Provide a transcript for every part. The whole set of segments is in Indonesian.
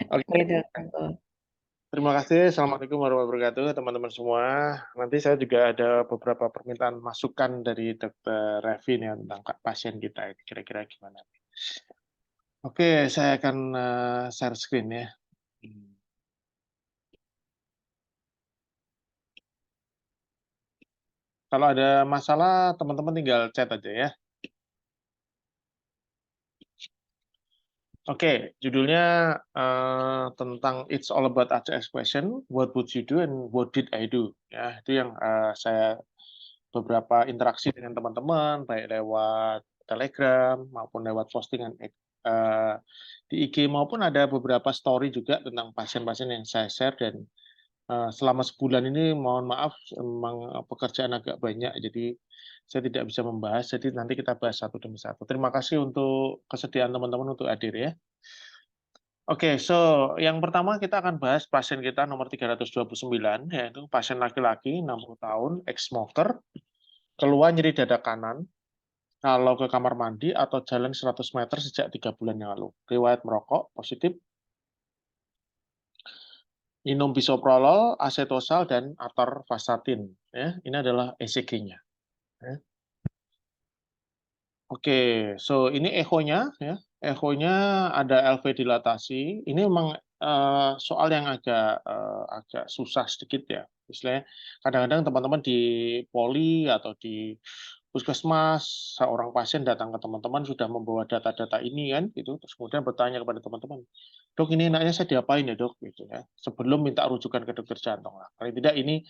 Oke, Beda tentu. terima kasih. Assalamualaikum warahmatullahi wabarakatuh, teman-teman semua. Nanti saya juga ada beberapa permintaan masukan dari Dr. Revi nih tentang pasien kita. Kira-kira gimana? Oke, saya akan share screen ya. Kalau ada masalah, teman-teman tinggal chat aja ya. Oke, judulnya tentang It's All About ACS Question, What Would You Do and What Did I Do? Ya, itu yang saya beberapa interaksi dengan teman-teman, baik lewat Telegram maupun lewat postingan di IG, maupun ada beberapa story juga tentang pasien-pasien yang saya share. Dan selama sebulan ini, mohon maaf, memang pekerjaan agak banyak, jadi saya tidak bisa membahas, jadi nanti kita bahas satu demi satu. Terima kasih untuk kesediaan teman-teman untuk hadir ya. Oke, yang pertama kita akan bahas pasien kita nomor 329, yaitu pasien laki-laki 60 tahun, ex-smoker, keluar nyeri dada kanan, kalau ke kamar mandi atau jalan 100 meter sejak 3 bulan yang lalu. Riwayat merokok, positif. Minum bisoprolol, acetosal, dan atorvastatin. Ya, ini adalah ECG-nya. Ya. Oke, ini echonya. Ya. Echonya ada LV dilatasi. Ini memang soal yang agak susah sedikit ya. Misalnya kadang-kadang teman-teman di poli atau di puskesmas, seorang pasien datang ke teman-teman sudah membawa data-data ini kan, gitu. Terus kemudian bertanya kepada teman-teman, dok ini enaknya saya diapain ya dok, gitu ya. Sebelum minta rujukan ke dokter jantung lah. Paling tidak ini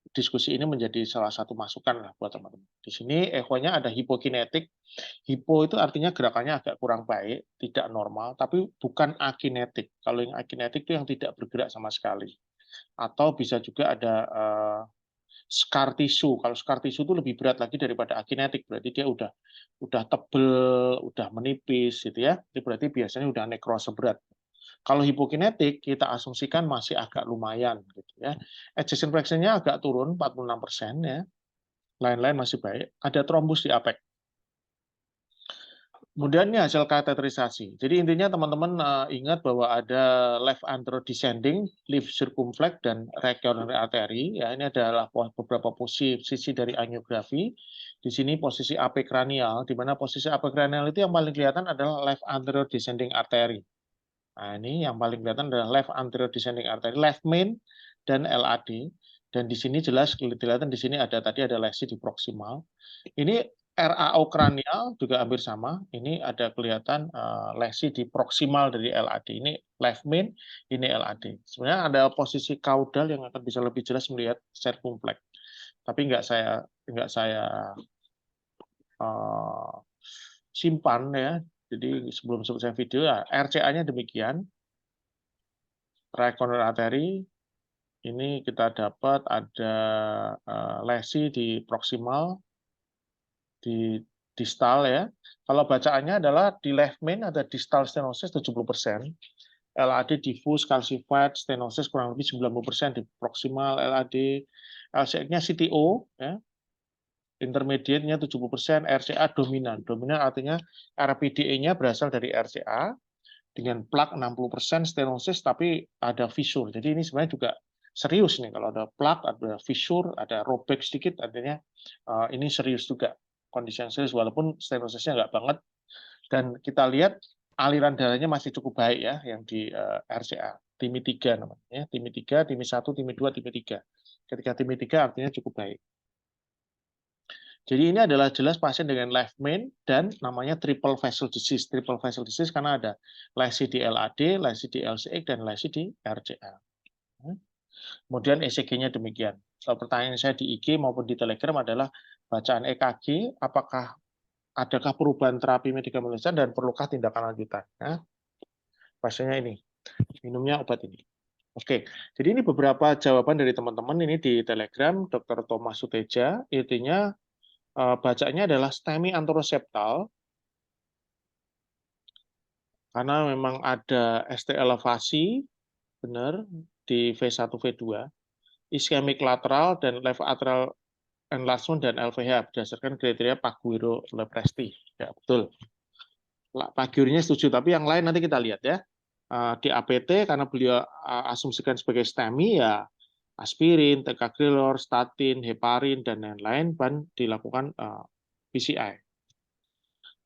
diskusi ini menjadi salah satu masukan lah buat teman-teman. Di sini echonya ada hipokinetik. Hipo itu artinya gerakannya agak kurang baik, tidak normal, tapi bukan akinetik. Kalau yang akinetik itu yang tidak bergerak sama sekali. Atau bisa juga ada scar tissue. Kalau scar tissue itu lebih berat lagi daripada akinetik, berarti dia udah tebel, udah menipis gitu ya. Itu berarti biasanya udah nekrose berat. Kalau hipokinetik kita asumsikan masih agak lumayan gitu ya. Ejection fraction-nya agak turun 46% ya. Lain-lain masih baik. Ada trombus di apek. Kemudian ini hasil kateterisasi. Jadi intinya teman-teman ingat bahwa ada left antero descending, left circumflex, dan right coronary artery. Ya, ini adalah beberapa posisi dari angiografi. Di sini posisi AP kranial, di mana posisi AP kranial itu yang paling kelihatan adalah left anterior descending artery. Nah, ini yang paling kelihatan adalah left anterior descending artery, left main, dan LAD. Dan di sini jelas kelihatan di sini ada lesi di proksimal. Ini RAO kranial juga hampir sama. Ini ada kelihatan lesi di proksimal dari LAD. Ini left main, ini LAD. Sebenarnya ada posisi kaudal yang akan bisa lebih jelas melihat circumflex. Tapi nggak saya simpan ya. Jadi sebelum selesai video ya, RCA-nya demikian. Right coronary artery. Ini kita dapat ada lesi di proksimal, di distal ya. Kalau bacaannya adalah di left main ada distal stenosis 70%, LAD diffuse calcified stenosis kurang lebih 90% di proksimal LAD, LCX-nya CTO ya. Intermediate-nya 70%, RCA dominan. Dominan artinya RPDE-nya berasal dari RCA dengan plak 60% stenosis tapi ada fissure. Jadi ini sebenarnya juga serius nih, kalau ada plak, ada fissure, ada robek sedikit, artinya ini serius juga, kondisi yang serius walaupun stenosisnya nggak banget. Dan kita lihat aliran darahnya masih cukup baik ya, yang di RCA. TIMI 3 namanya, TIMI 3, TIMI 1, TIMI 2, TIMI 3. Ketika TIMI 3 artinya cukup baik. Jadi ini adalah jelas pasien dengan left main dan namanya triple vessel disease. Triple vessel disease karena ada lesi di LAD, lesi di LCX, dan lesi di RCA. Kemudian ECG-nya demikian. Pertanyaan saya di IG maupun di Telegram adalah bacaan EKG, adakah perubahan terapi medikamentosa dan perlukah tindakan lanjutan? Nah, pasiennya ini, minumnya obat ini. Oke, jadi ini beberapa jawaban dari teman-teman ini di Telegram, Dr. Thomas Suteja. Intinya bacaannya adalah STEMI anteroseptal, karena memang ada ST elevasi, benar, di V1, V2, ischemic lateral, dan left atrial enlargement, dan LVH, berdasarkan kriteria Paguiro Lepresti. Ya, betul. Paguirnya setuju, tapi yang lain nanti kita lihat ya. di APT karena beliau asumsikan sebagai STEMI ya aspirin, tegagrelor, statin, heparin dan lain-lain dan dilakukan PCI.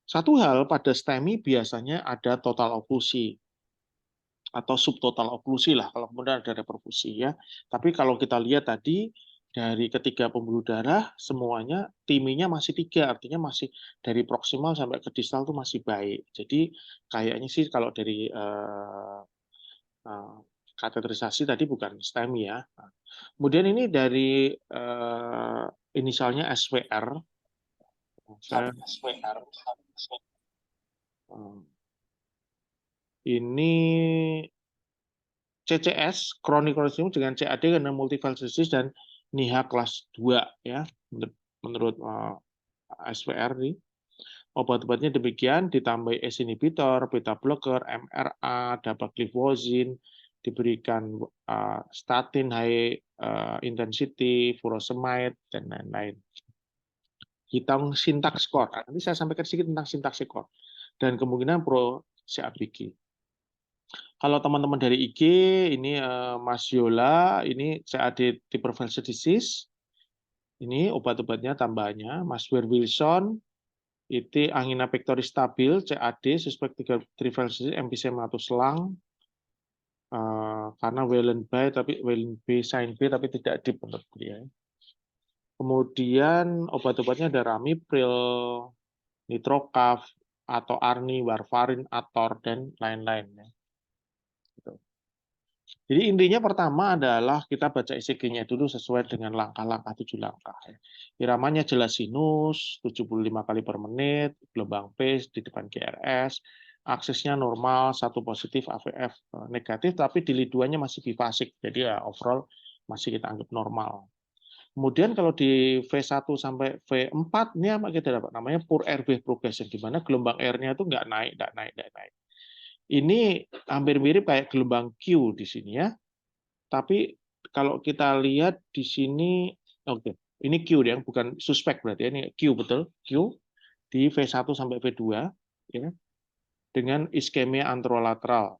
Satu hal pada STEMI biasanya ada total oklusi atau subtotal oklusi lah kalau kemudian ada reperfusi ya. Tapi kalau kita lihat tadi dari ketiga pembuluh darah semuanya timinya masih 3, artinya masih dari proksimal sampai ke distal itu masih baik. Jadi kayaknya sih kalau dari kateterisasi tadi bukan STEMI ya. Kemudian ini dari inisialnya SWR. Ini CCS, chronic coronary dengan CAD karena multivalent disease dan NIHA kelas 2 ya menurut SWR ini. Obat-obatnya demikian ditambah ACE inhibitor, beta blocker, MRA, dapagliflozin, diberikan statin high intensity, furosemide dan lain-lain. Hitung syntax score. Nanti saya sampaikan sedikit tentang syntax score dan kemungkinan pro CABG. Kalau teman-teman dari IG, ini Mas Yola, ini CAD hypervalence disease. Ini obat-obatnya tambahannya. Mas Wilson, itu angina pectoris stabil, CAD, suspek 3 trivalence emphysema atau selang. Karena Wellen B, sign B, tapi tidak deep menurut beliau. Kemudian obat-obatnya ada Ramipril, Nitrocaf, atau Arni, Warfarin, Ator, dan lain-lain. Jadi intinya pertama adalah kita baca ECG-nya dulu sesuai dengan langkah-langkah 7 langkah. Iramanya jelas sinus, 75 kali per menit, gelombang pace di depan GRS, aksesnya normal, 1 positif, AVF negatif, tapi di liduannya masih bifasik, jadi ya overall masih kita anggap normal. Kemudian kalau di V1 sampai V4, ini apa kita dapat? Namanya poor airway progression, di mana gelombang airnya itu nggak naik. Ini hampir mirip kayak gelombang Q di sini ya. Tapi kalau kita lihat di sini, oke, ini Q ya, bukan suspek berarti ya, ini Q betul, Q di V1 sampai V2 ya, dengan iskemia anterolateral.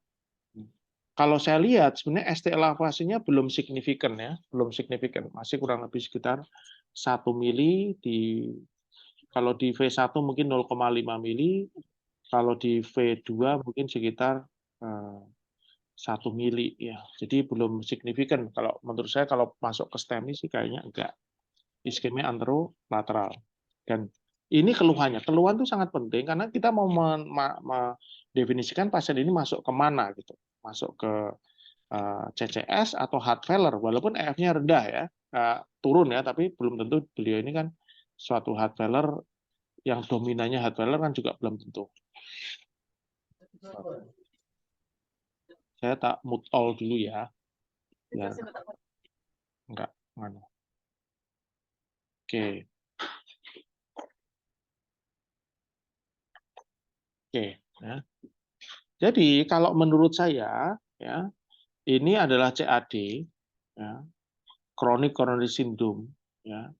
Kalau saya lihat sebenarnya ST elevasinya belum signifikan ya, belum signifikan, masih kurang lebih sekitar 1 mili di kalau di V1 mungkin 0,5 mili, kalau di V2 mungkin sekitar 1 mili ya. Jadi belum signifikan. Kalau menurut saya kalau masuk ke STEMI sih kayaknya enggak. Iskemia anterolateral. Dan ini keluhannya. Keluhan itu sangat penting karena kita mau mendefinisikan pasien ini masuk ke mana gitu. Masuk ke CCS atau heart failure walaupun EF-nya rendah ya. Turun ya, tapi belum tentu beliau ini kan suatu heart failure yang dominannya heart failure kan juga belum tentu. Saya tak mute all dulu ya. Ya. Enggak, mana? Oke. Oke. Ya. Jadi kalau menurut saya, ya ini adalah CAD, ya, chronic coronary syndrome, ya,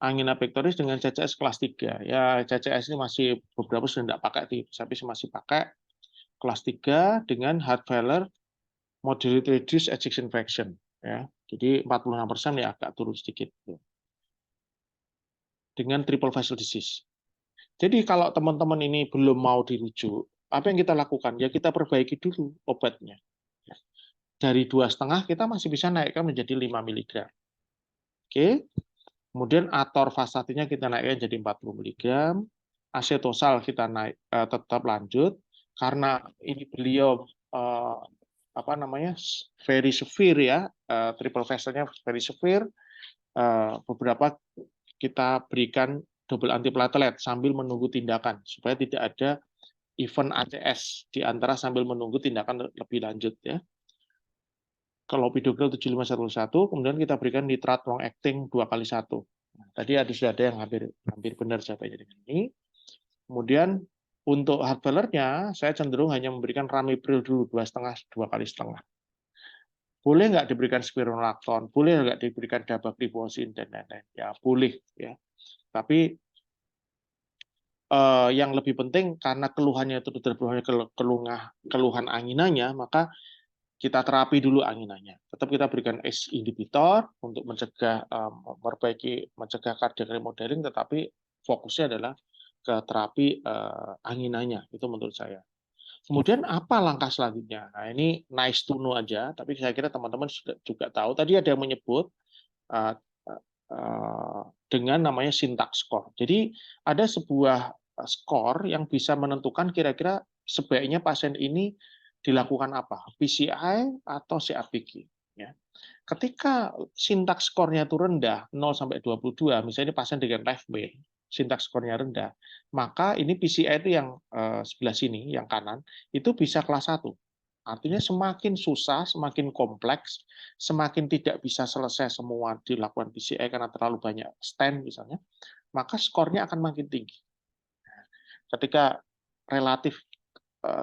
angina pectoris dengan CCS kelas 3. Ya, CCS ini masih beberapa sudah tidak pakai, tapi masih pakai kelas 3 dengan heart failure, moderate reduced ejection fraction. Ya. Jadi 46% ya agak turun sedikit. Dengan triple vessel disease. Jadi kalau teman-teman ini belum mau dirujuk, apa yang kita lakukan? Ya kita perbaiki dulu obatnya. Dari 2,5 kita masih bisa naikkan menjadi 5 mg. Oke. Kemudian atorvastatinnya kita naikkan jadi 40 mg. Acetosal kita naik tetap lanjut karena ini beliau apa namanya very severe ya, triple vessel-nya very severe. Beberapa kita berikan double antiplatelet sambil menunggu tindakan supaya tidak ada event ACS di antara sambil menunggu tindakan lebih lanjut ya. Clopidogrel 7511, kemudian kita berikan nitrat long acting 2x1. Nah, tadi sudah ada yang hampir benar jawabannya dengan ini. Kemudian untuk heart failure-nya saya cenderung hanya memberikan Ramipril dulu 2,5. Boleh nggak diberikan spironolakton? Boleh nggak diberikan dapagliflozin dan lain-lain? Ya boleh ya. Tapi yang lebih penting karena keluhannya itu keluhan anginanya, maka kita terapi dulu anginanya. Tetap kita berikan ACE inhibitor untuk mencegah mencegah cardiac remodeling, tetapi fokusnya adalah ke terapi anginanya. Itu menurut saya. Kemudian apa langkah selanjutnya? Nah, ini nice to know aja, tapi saya kira teman-teman juga tahu. Tadi ada yang menyebut uh, dengan namanya syntax score. Jadi ada sebuah skor yang bisa menentukan kira-kira sebaiknya pasien ini dilakukan apa, PCI atau CABG. Ya. Ketika syntax skornya itu rendah, 0 sampai 22, misalnya pasien dengan left main, syntax skornya rendah, maka ini PCI itu yang sebelah sini, yang kanan, itu bisa kelas 1. Artinya semakin susah, semakin kompleks, semakin tidak bisa selesai semua dilakukan PCI karena terlalu banyak stent misalnya, maka skornya akan makin tinggi. Ketika relatif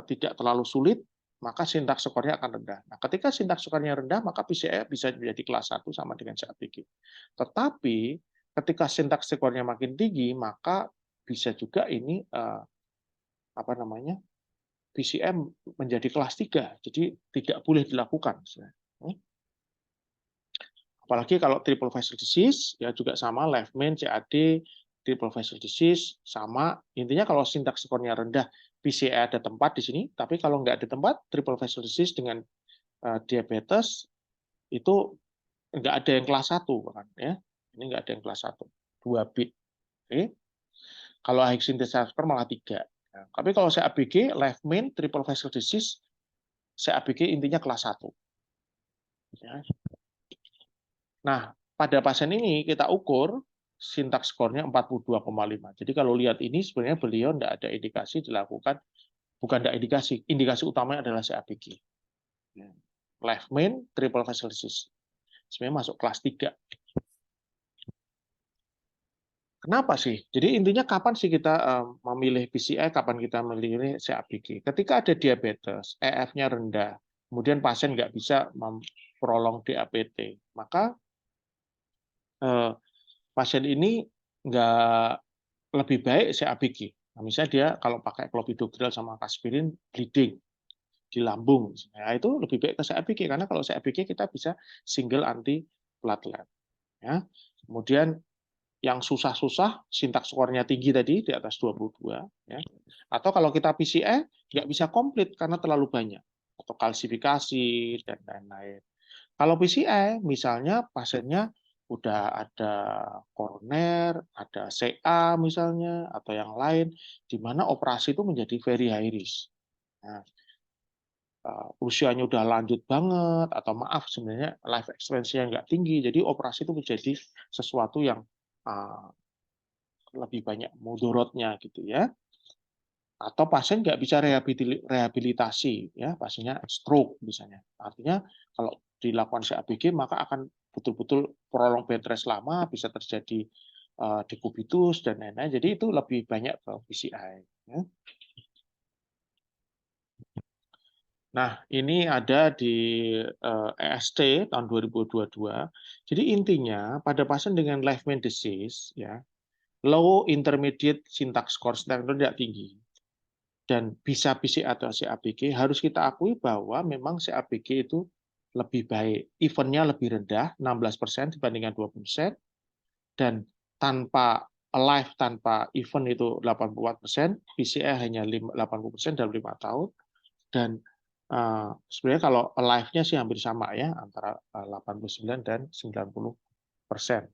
tidak terlalu sulit, maka sintaks skornya akan rendah. Nah, ketika sintaks skornya rendah, maka PCI bisa menjadi kelas 1 sama dengan CABG. Tetapi ketika sintaks skornya makin tinggi, maka bisa juga ini PCI menjadi kelas 3, jadi tidak boleh dilakukan. Apalagi kalau triple vessel disease, ya juga sama, left main, CAD, triple vessel disease, sama. Intinya kalau sintaks skornya rendah, PCI ada tempat di sini, tapi kalau nggak ada tempat, triple vessel disease dengan diabetes, itu nggak ada yang kelas 1. Bahkan, ya. Ini nggak ada yang kelas 1. 2 bit. Oke. Kalau high synthesis malah 3. Nah, tapi kalau CABG, left main, triple vessel disease, CABG intinya kelas 1. Ya. Nah, pada pasien ini kita ukur sintaks skornya 42,5. Jadi kalau lihat ini sebenarnya beliau tidak ada indikasi dilakukan, bukan tidak indikasi utamanya adalah CABG. Left main, triple vessel disease. Sebenarnya masuk kelas 3. Kenapa sih? Jadi intinya kapan sih kita memilih PCI, kapan kita memilih CABG? Ketika ada diabetes, EF-nya rendah, kemudian pasien nggak bisa memprolong DAPT, maka pasien ini nggak lebih baik CABG. Nah, misalnya dia kalau pakai clopidogrel sama aspirin bleeding di lambung, nah, itu lebih baik ke CABG karena kalau CABG kita bisa single anti platelet. Ya. Kemudian yang susah-susah, sintaks skornya tinggi tadi di atas 22, ya. Atau kalau kita PCI nggak bisa komplit karena terlalu banyak atau kalsifikasi dan lain-lain. Kalau PCI, misalnya pasiennya udah ada koroner, ada CA misalnya, atau yang lain, di mana operasi itu menjadi very high risk. Nah, usianya udah lanjut banget, atau maaf sebenarnya life expectancy-nya nggak tinggi, jadi operasi itu menjadi sesuatu yang lebih banyak mudorotnya gitu ya. Atau pasien nggak bisa rehabilitasi, ya pasiennya stroke misalnya. Artinya kalau dilakukan CABG maka akan betul-betul prolong bed rest lama, bisa terjadi dekubitus dan lain-lain. Jadi itu lebih banyak ke PCI. Ya. Nah, ini ada di EST tahun 2022. Jadi intinya pada pasien dengan left main disease, ya, low intermediate syntax score tidak tinggi, dan bisa PC atau CABG, harus kita akui bahwa memang CABG itu lebih baik. Eventnya lebih rendah, 16% dibandingkan 20%, dan tanpa alive, tanpa event itu 84%, PCI hanya 80% dalam 5 tahun, dan sebenarnya kalau alive-nya sih hampir sama ya, antara 89 dan 90%.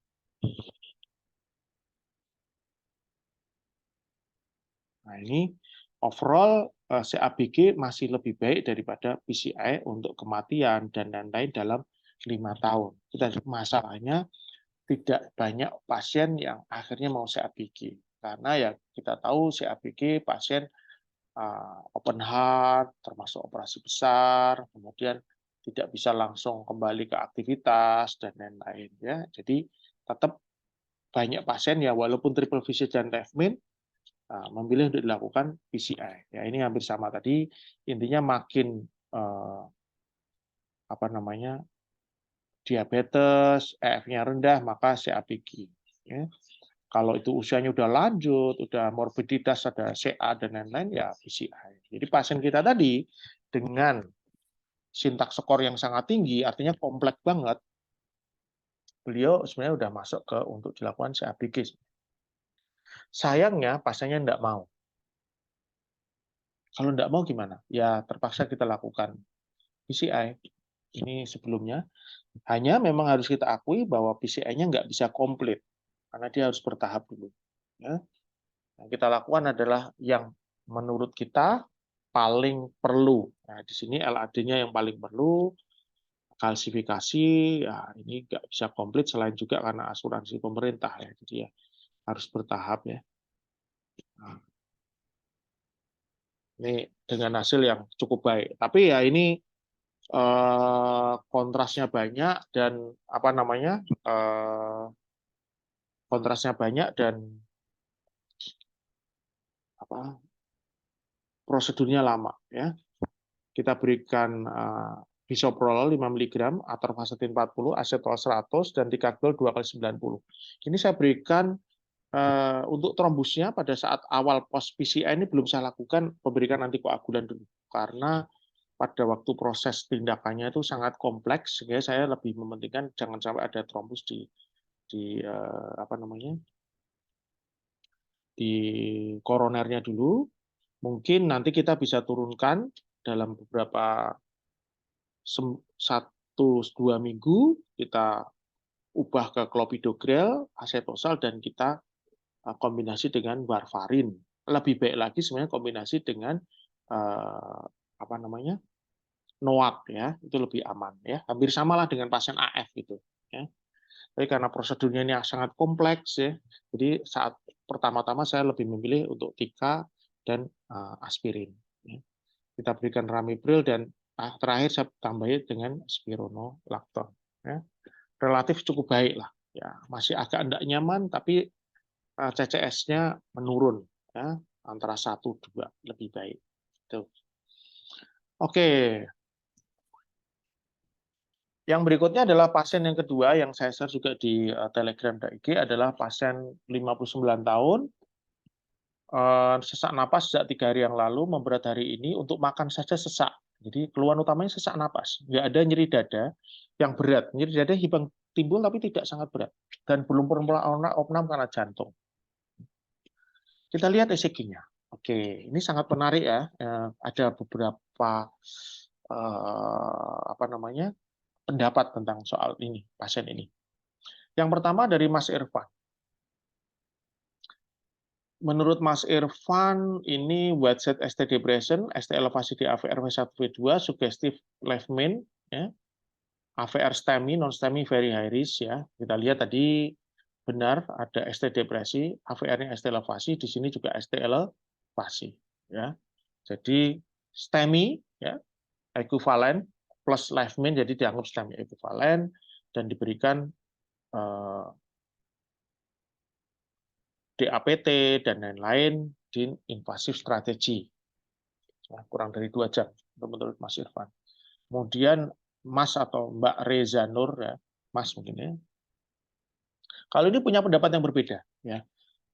Nah, ini overall CABG masih lebih baik daripada PCI untuk kematian dan lain-lain dalam 5 tahun. Masalahnya tidak banyak pasien yang akhirnya mau CABG. Karena ya kita tahu CABG pasien open heart, termasuk operasi besar, kemudian tidak bisa langsung kembali ke aktivitas dan lain-lain. Ya. Jadi tetap banyak pasien ya walaupun triple visit dan left main memilih untuk dilakukan PCI. Ya, ini hampir sama tadi. Intinya makin diabetes, EF-nya rendah, maka CABG. Ya. Kalau itu usianya udah lanjut, udah morbiditas, ada CA dan lain-lain, ya PCI. Jadi pasien kita tadi dengan sintaks skor yang sangat tinggi, artinya kompleks banget, beliau sebenarnya udah masuk ke untuk dilakukan CABG. Sayangnya pasiennya enggak mau. Kalau enggak mau gimana? Ya terpaksa kita lakukan PCI. Ini sebelumnya. Hanya memang harus kita akui bahwa PCI-nya nggak bisa komplit, karena dia harus bertahap dulu. Ya. Yang kita lakukan adalah yang menurut kita paling perlu. Nah, di sini LAD-nya yang paling perlu, kalsifikasi, ya ini nggak bisa komplit selain juga karena asuransi pemerintah ya, jadi ya harus bertahap ya. Nah, ini dengan hasil yang cukup baik. Tapi ya ini kontrasnya banyak dan apa namanya kontrasnya banyak dan apa prosedurnya lama ya. Kita berikan bisoprolol 5 mg, atorvastatin 40, asetol 100 dan dikagbel 2 kali 90. Ini saya berikan untuk trombusnya pada saat awal post PCI ini belum saya lakukan pemberikan antikoagulan dulu karena pada waktu proses tindakannya itu sangat kompleks sehingga saya lebih mementingkan jangan sampai ada trombus di apa namanya di koronernya dulu. Mungkin nanti kita bisa turunkan dalam beberapa 1-2 minggu kita ubah ke clopidogrel, acetosal dan kita kombinasi dengan warfarin. Lebih baik lagi sebenarnya kombinasi dengan apa namanya NOAC ya, itu lebih aman ya. Hampir samalah dengan pasien AF gitu ya. Tapi karena prosedurnya ini sangat kompleks ya, jadi saat pertama-tama saya lebih memilih untuk tika dan aspirin. Ya. Kita berikan ramipril dan terakhir saya tambahin dengan spironolactone. Ya. Relatif cukup baik lah. Ya, masih agak tidak nyaman, tapi CCS-nya menurun ya, antara 1-2 lebih baik. Tuh. Oke. Yang berikutnya adalah pasien yang kedua yang saya share juga di Telegram dan IG adalah pasien 59 tahun, sesak napas sejak 3 hari yang lalu, memberat hari ini, untuk makan saja sesak. Jadi keluhan utamanya sesak napas, nggak ada nyeri dada yang berat. Nyeri dada hibang timbul tapi tidak sangat berat dan belum pernah opnam karena jantung. Kita lihat ECG-nya. Oke, ini sangat menarik ya. Ada beberapa apa namanya pendapat tentang soal ini, pasien ini. Yang pertama dari Mas Irfan. Menurut Mas Irfan, ini white set ST depression, ST elevasi di AVR V1 V2, sugestif left main, ya. AVR STEMI, non STEMI very high risk ya. Kita lihat tadi benar ada ST depresi, AVR-nya ST elevasi, di sini juga ST elevasi ya. Jadi STEMI ya, ekuivalen plus left main, jadi dianggap STEMI ekuivalen dan diberikan DAPT dan lain-lain di invasif strategi. Kurang dari 2 jam menurut Mas Irfan. Kemudian Mas atau Mbak Reza Nur ya, Mas mungkin ya. Kalau ini punya pendapat yang berbeda ya.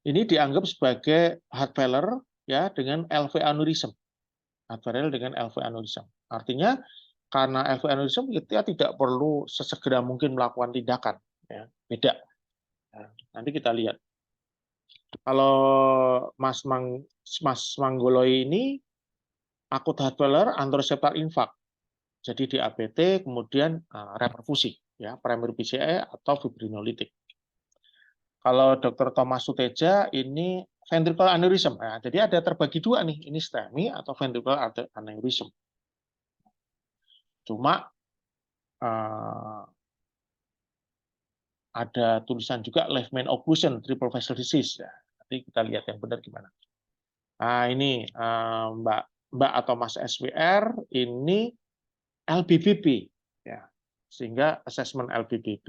Ini dianggap sebagai heart failure ya dengan LV aneurysm. Heart failure dengan LV aneurysm. Artinya karena LV aneurysm kita tidak perlu sesegera mungkin melakukan tindakan ya. Beda. Nah, nanti kita lihat. Kalau Mas Manggoloi ini akut heart failure, anteroseptal infark. Jadi di APT kemudian reperfusi ya, primary PCI atau fibrinolitik. Kalau Dr. Thomas Suteja ini ventricular aneurysm. Nah, jadi ada terbagi dua nih, ini STEMI atau ventricular aneurysm. Cuma ada tulisan juga left main occlusion, triple vessel disease. Ya, nanti kita lihat yang benar gimana. Nah, ini Mbak atau Mas SWR ini LBBB ya. Sehingga assessment LBBB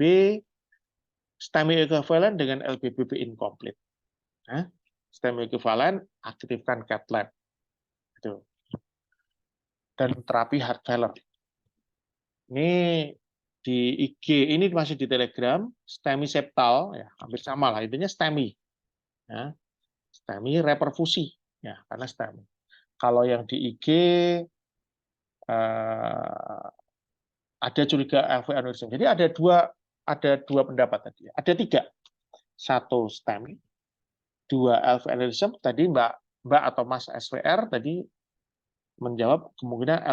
STEMI equivalent dengan LBBB incomplete. Nah, STEMI equivalent aktifkan cath lab. Gitu. Dan terapi heart failure. Ini di IG, ini masih di Telegram, STEMI septal ya, hampir sama lah, intinya STEMI. Ya. STEMI reperfusi, ya, karena STEMI. Kalau yang di IG ada curiga LV aneurism. Jadi ada dua pendapat tadi. Ada tiga. Satu STEMI, dua LV aneurism. Tadi Mbak atau Mas SVR tadi menjawab kemungkinan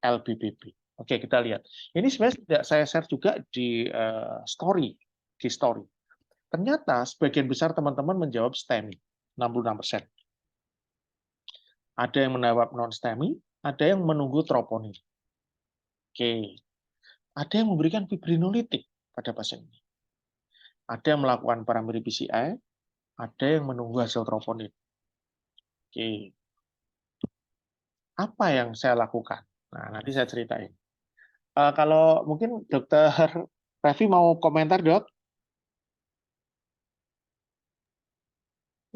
LBBB. Oke, kita lihat. Ini sebenarnya tidak saya share juga di story. Ternyata sebagian besar teman-teman menjawab STEMI, 66%. Ada yang menjawab non-STEMI, ada yang menunggu troponin. Oke. Ada yang memberikan fibrinolitik pada pasien ini. Ada yang melakukan parametri PCI, ada yang menunggu hasil troponin. Oke. Apa yang saya lakukan? Nah, nanti saya ceritain. Kalau mungkin Dokter Revi mau komentar, Dok?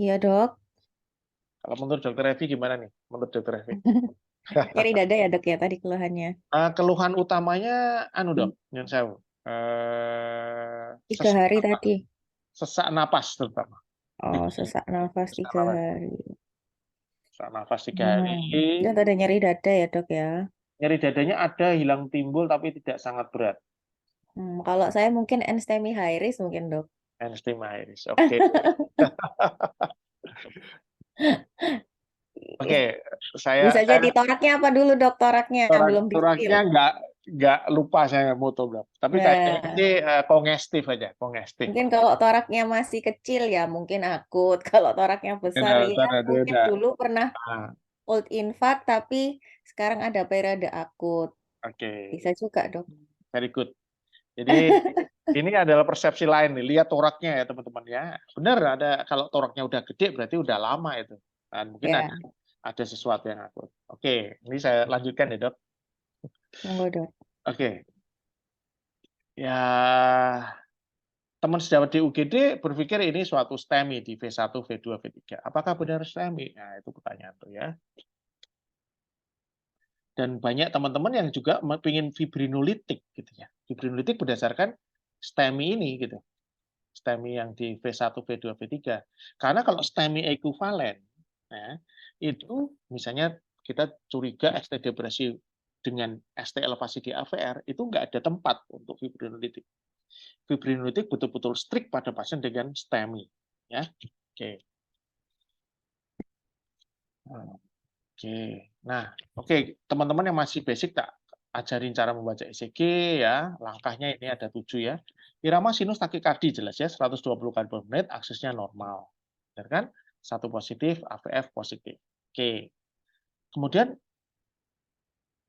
Iya, Dok. Kalau menurut Dokter Revi gimana nih? Menurut Dokter Revi? Nyeri dada ya, Dok, ya tadi keluhannya. Keluhan utamanya, Dok, nyun sewu. 3 hari tadi. Sesak napas terutama. Oh, sesak nafas 3 hari. Sesak napas 3 hari. Dan ada nyeri dada ya, Dok, ya. Nyeri dadanya ada, hilang timbul, tapi tidak sangat berat. Kalau saya mungkin NSTEMI high risk mungkin, Dok. Enstema iris. Oke. Oke, saya Bisa jadi toraknya apa dulu, Dok? Toraknya belum toraknya di-spill. nggak lupa saya moto berapa. Tapi kayaknya Nah, sih kongestif aja, kongestif. mungkin kalau toraknya masih kecil ya mungkin akut. Kalau toraknya besar ya mungkin Udah. dulu pernah Nah, cold infarct tapi sekarang ada periode akut. oke, Bisa juga, Dok. very good. Jadi ini adalah persepsi lain nih. Lihat toraknya ya teman-teman ya. Benar ada, kalau toraknya udah gede berarti udah lama itu. Dan mungkin Ya, ada sesuatu yang akut. Oke, ini saya lanjutkan ya, Dok. monggo, Dok. Oke. Ya, teman sejawat di UGD berpikir ini suatu STEMI di V1, V2, V3. Apakah benar STEMI? Nah, itu pertanyaan tuh ya. Dan banyak teman-teman yang juga ingin fibrinolitik gitu ya. Fibrinolitik berdasarkan STEMI ini gitu. STEMI yang di V1, V2, V3. Karena kalau STEMI ekuivalen, ya, itu misalnya kita curiga ST depresi dengan ST elevasi di AVR, itu nggak ada tempat untuk fibrinolitik. Fibrinolitik betul-betul strict pada pasien dengan STEMI. Ya, oke. Oke. Nah, oke, teman-teman yang masih basic tak ajarin cara membaca ECG ya. Langkahnya ini ada 7 ya. Irama sinus takikardi jelas ya, 120 kali per menit, aksesnya normal. Benar kan? 1 positif, AVF positif. Oke. Kemudian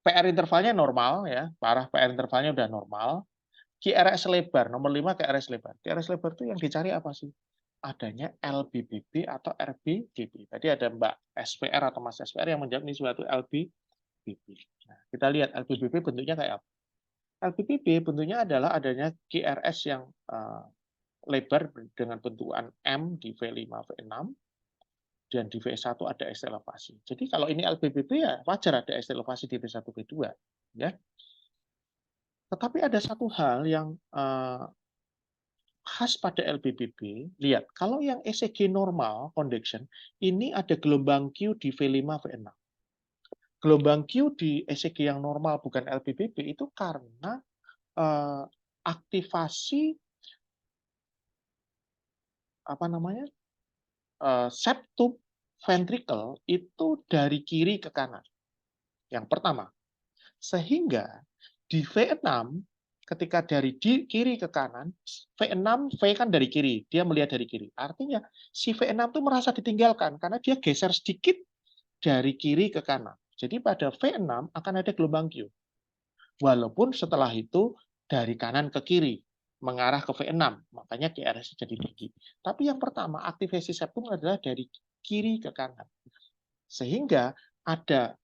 PR intervalnya normal ya, parah PR intervalnya udah normal. QRS lebar, nomor 5 QRS lebar. QRS lebar itu yang dicari apa sih? Adanya LBBB atau RBBB. Tadi ada Mbak SPR atau Mas SPR yang menjawab ini suatu LBBB. Nah, kita lihat LBBB bentuknya kayak apa. LBBB bentuknya adalah adanya QRS yang lebar dengan bentukan M di V5, V6, dan di V1 ada ST elevasi. Jadi kalau ini LBBB ya wajar ada ST elevasi di V1, V2. Ya. Tetapi ada satu hal yang khas pada LBBB, lihat, kalau yang ECG normal, conduction, ini ada gelombang Q di V5, V6. Gelombang Q di ECG yang normal, bukan LBBB, itu karena aktivasi apa namanya septum ventricle itu dari kiri ke kanan. Yang pertama, sehingga di V6 ketika dari kiri ke kanan, V6, V kan dari kiri, dia melihat dari kiri. Artinya si V6 itu merasa ditinggalkan karena dia geser sedikit dari kiri ke kanan. Jadi pada V6 akan ada gelombang Q. Walaupun setelah itu dari kanan ke kiri, mengarah ke V6, makanya QRS jadi tinggi. Tapi yang pertama, aktivasi septum adalah dari kiri ke kanan. Sehingga ada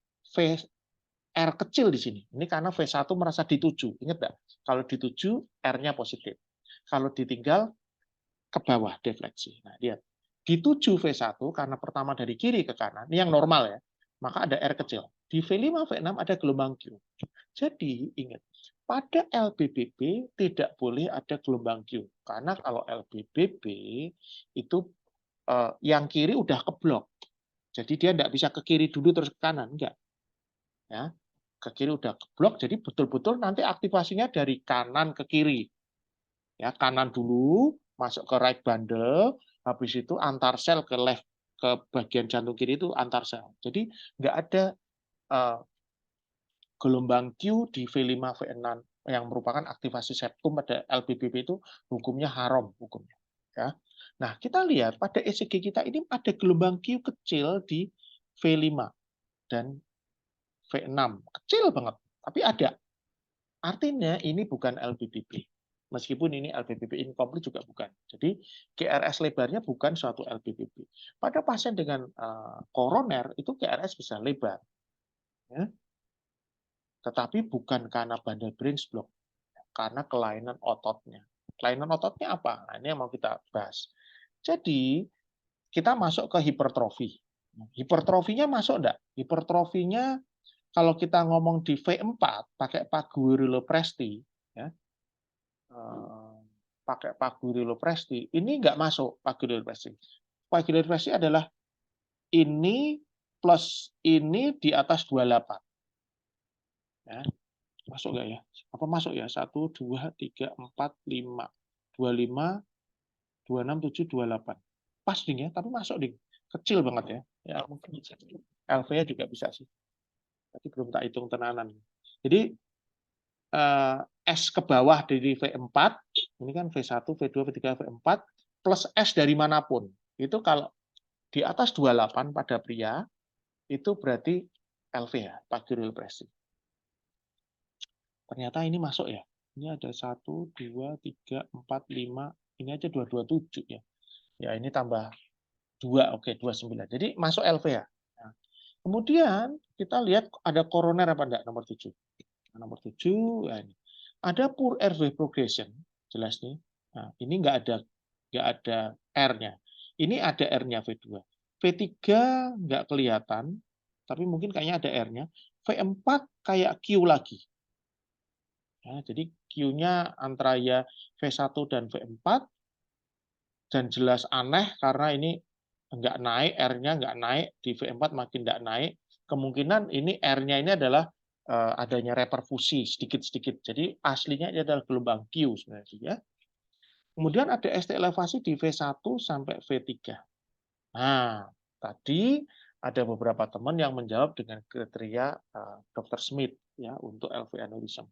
R kecil di sini. Ini karena V1 merasa dituju. Ingat nggak? Kalau dituju, R-nya positif. Kalau ditinggal, ke bawah defleksi. Nah, lihat. Dituju V1 karena pertama dari kiri ke kanan. Ini yang normal ya. Maka ada R kecil. Di V5, V6 ada gelombang Q. Jadi, ingat. Pada LBBB tidak boleh ada gelombang Q. Karena kalau LBBB itu yang kiri udah keblok. Jadi dia tidak bisa ke kiri dulu terus ke kanan, enggak. Ya, ke kiri udah keblok, jadi betul-betul nanti aktivasinya dari kanan ke kiri. Ya, kanan dulu, masuk ke right bundle, habis itu antar sel ke left, ke bagian jantung kiri itu antar sel. Jadi nggak ada gelombang Q di V5, V6 yang merupakan aktivasi septum pada LPBP itu hukumnya haram hukumnya. Ya. Nah, kita lihat pada ECG kita ini ada gelombang Q kecil di V5 dan V6. Kecil banget, tapi ada. Artinya ini bukan LPBP. Meskipun ini LPBP incomplete juga bukan. Jadi QRS lebarnya bukan suatu LPBP. Pada pasien dengan koroner itu QRS bisa lebar. Ya. Tetapi bukan karena bundle branch block, karena kelainan ototnya. Kelainan ototnya apa? Nah, ini yang mau kita bahas. Jadi, kita masuk ke hipertrofi. Hipertrofinya masuk enggak? Hipertrofinya kalau kita ngomong di V4 pakai paguerilopresti, ya, pakai paguerilopresti, ini enggak masuk paguerilopresti. Paguerilopresti adalah ini plus ini di atas 28. Ya. Masuk nggak ya? Apa masuk ya? 1, 2, 3, 4, 5. 25, 26, 7, 28. Pas ding ya, tapi masuk ding. Kecil banget ya. Ya mungkin bisa. LV-nya juga bisa sih. Tapi belum tak hitung tenanan. Jadi S ke bawah dari V4, ini kan V1, V2, V3, V4, plus S dari manapun. Itu kalau di atas 28 pada pria, itu berarti LV ya, paguerilopresti. Ternyata ini masuk ya. Ini ada 1, 2, 3, 4, 5. Ini aja 227 ya. Ya ini tambah 2, oke 29. Jadi masuk LV ya. Nah, kemudian kita lihat ada koroner apa enggak nomor 7. Nomor 7 ya ini. Ada poor airway progression, jelas nih. Nah, ini enggak ada R-nya. Ini ada R-nya V2. V3 enggak kelihatan, tapi mungkin kayaknya ada R-nya. V4 kayak Q lagi. Ya, jadi Q-nya antara ya V1 dan V4 dan jelas aneh karena ini enggak naik, R-nya enggak naik, di V4 makin enggak naik. Kemungkinan ini R-nya ini adalah adanya reperfusi sedikit-sedikit. Jadi aslinya ini adalah gelombang Q sebenarnya ya. Kemudian ada ST elevasi di V1 sampai V3. Nah, tadi ada beberapa teman yang menjawab dengan kriteria Dr. Smith ya untuk LV aneurysm.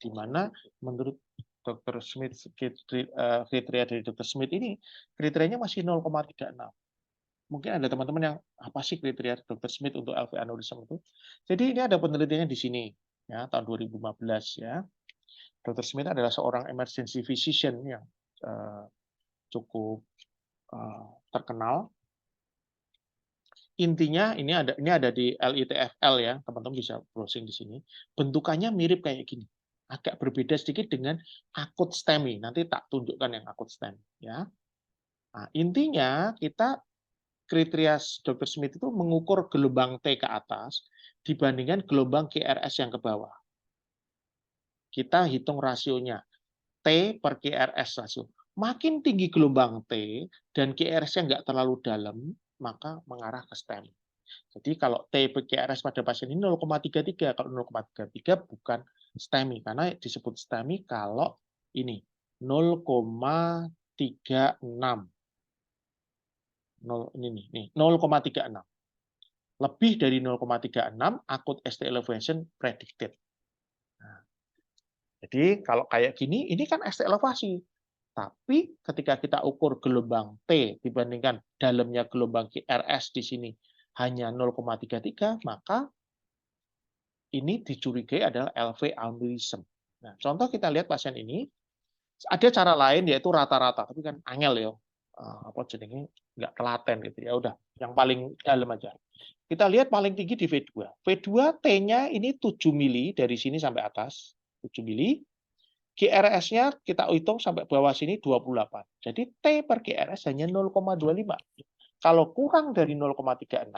Di mana menurut Dr. Smith kriteria dari Dr. Smith ini kriterianya masih 0,36. Mungkin ada teman-teman yang apa sih kriteria Dr. Smith untuk LV aneurysm itu? Jadi ini ada penelitiannya di sini ya tahun 2015 ya. Dr. Smith adalah seorang emergency physician yang cukup terkenal. Intinya ini ada di LITFL ya, teman-teman bisa browsing di sini. Bentukannya mirip kayak gini. Agak berbeda sedikit dengan akut STEMI. Nanti tak tunjukkan yang akut STEMI ya. Nah, intinya kita kriteria Dr. Smith itu mengukur gelombang T ke atas dibandingkan gelombang QRS yang ke bawah. Kita hitung rasionya. T per QRS rasio. Makin tinggi gelombang T dan QRS-nya nggak terlalu dalam, maka mengarah ke STEMI. Jadi kalau T per QRS pada pasien ini 0,33, kalau 0,33 bukan STEMI, karena disebut STEMI kalau ini 0,36. Ini nih, 0,36. Lebih dari 0,36 akut ST elevation predicted. Nah, jadi kalau kayak gini, ini kan ST elevasi. Tapi ketika kita ukur gelombang T dibandingkan dalamnya gelombang QRS di sini hanya 0,33, maka ini dicurigai adalah LV aneurysm. Nah, contoh kita lihat pasien ini, ada cara lain yaitu rata-rata, tapi kan angel ya, apa jenenge nggak telaten gitu ya. Udah, yang paling dalam aja. Kita lihat paling tinggi di V2. V2 T-nya ini 7 mili dari sini sampai atas, 7 mili. QRS-nya kita hitung sampai bawah sini 28. Jadi T per QRS hanya 0,25. Kalau kurang dari 0,36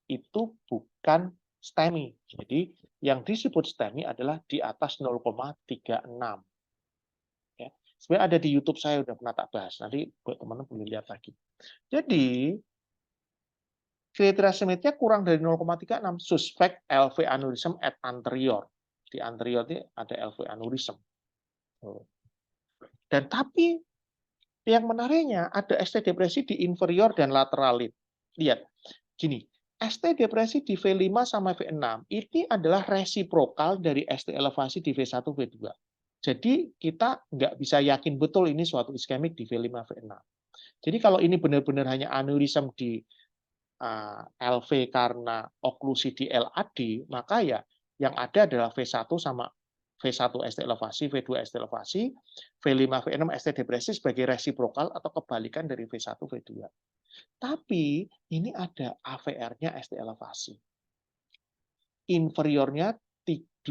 itu bukan STEMI. Jadi yang disebut STEMI adalah di atas 0,36. Ya. Sebenarnya ada di YouTube saya udah pernah tak bahas. Nanti buat teman-teman boleh lihat lagi. Jadi kriteria Smith-nya kurang dari 0,36 suspek LV aneurysm at anterior. Di anterior ini ada LV aneurysm. Dan tapi yang menariknya ada ST depresi di inferior dan lateral lid. Lihat, gini, ST depresi di V5 sama V6 ini adalah resiprokal dari ST elevasi di V1, V2. Jadi kita nggak bisa yakin betul ini suatu iskemik di V5, V6. Jadi kalau ini benar-benar hanya aneurism di LV karena oklusi di LAD, maka ya yang ada adalah V1 sama V1 ST elevasi, V2 ST elevasi, V5, V6 ST depresi sebagai resiprokal atau kebalikan dari V1, V2. Tapi ini ada AVR-nya ST elevasi. Inferiornya 3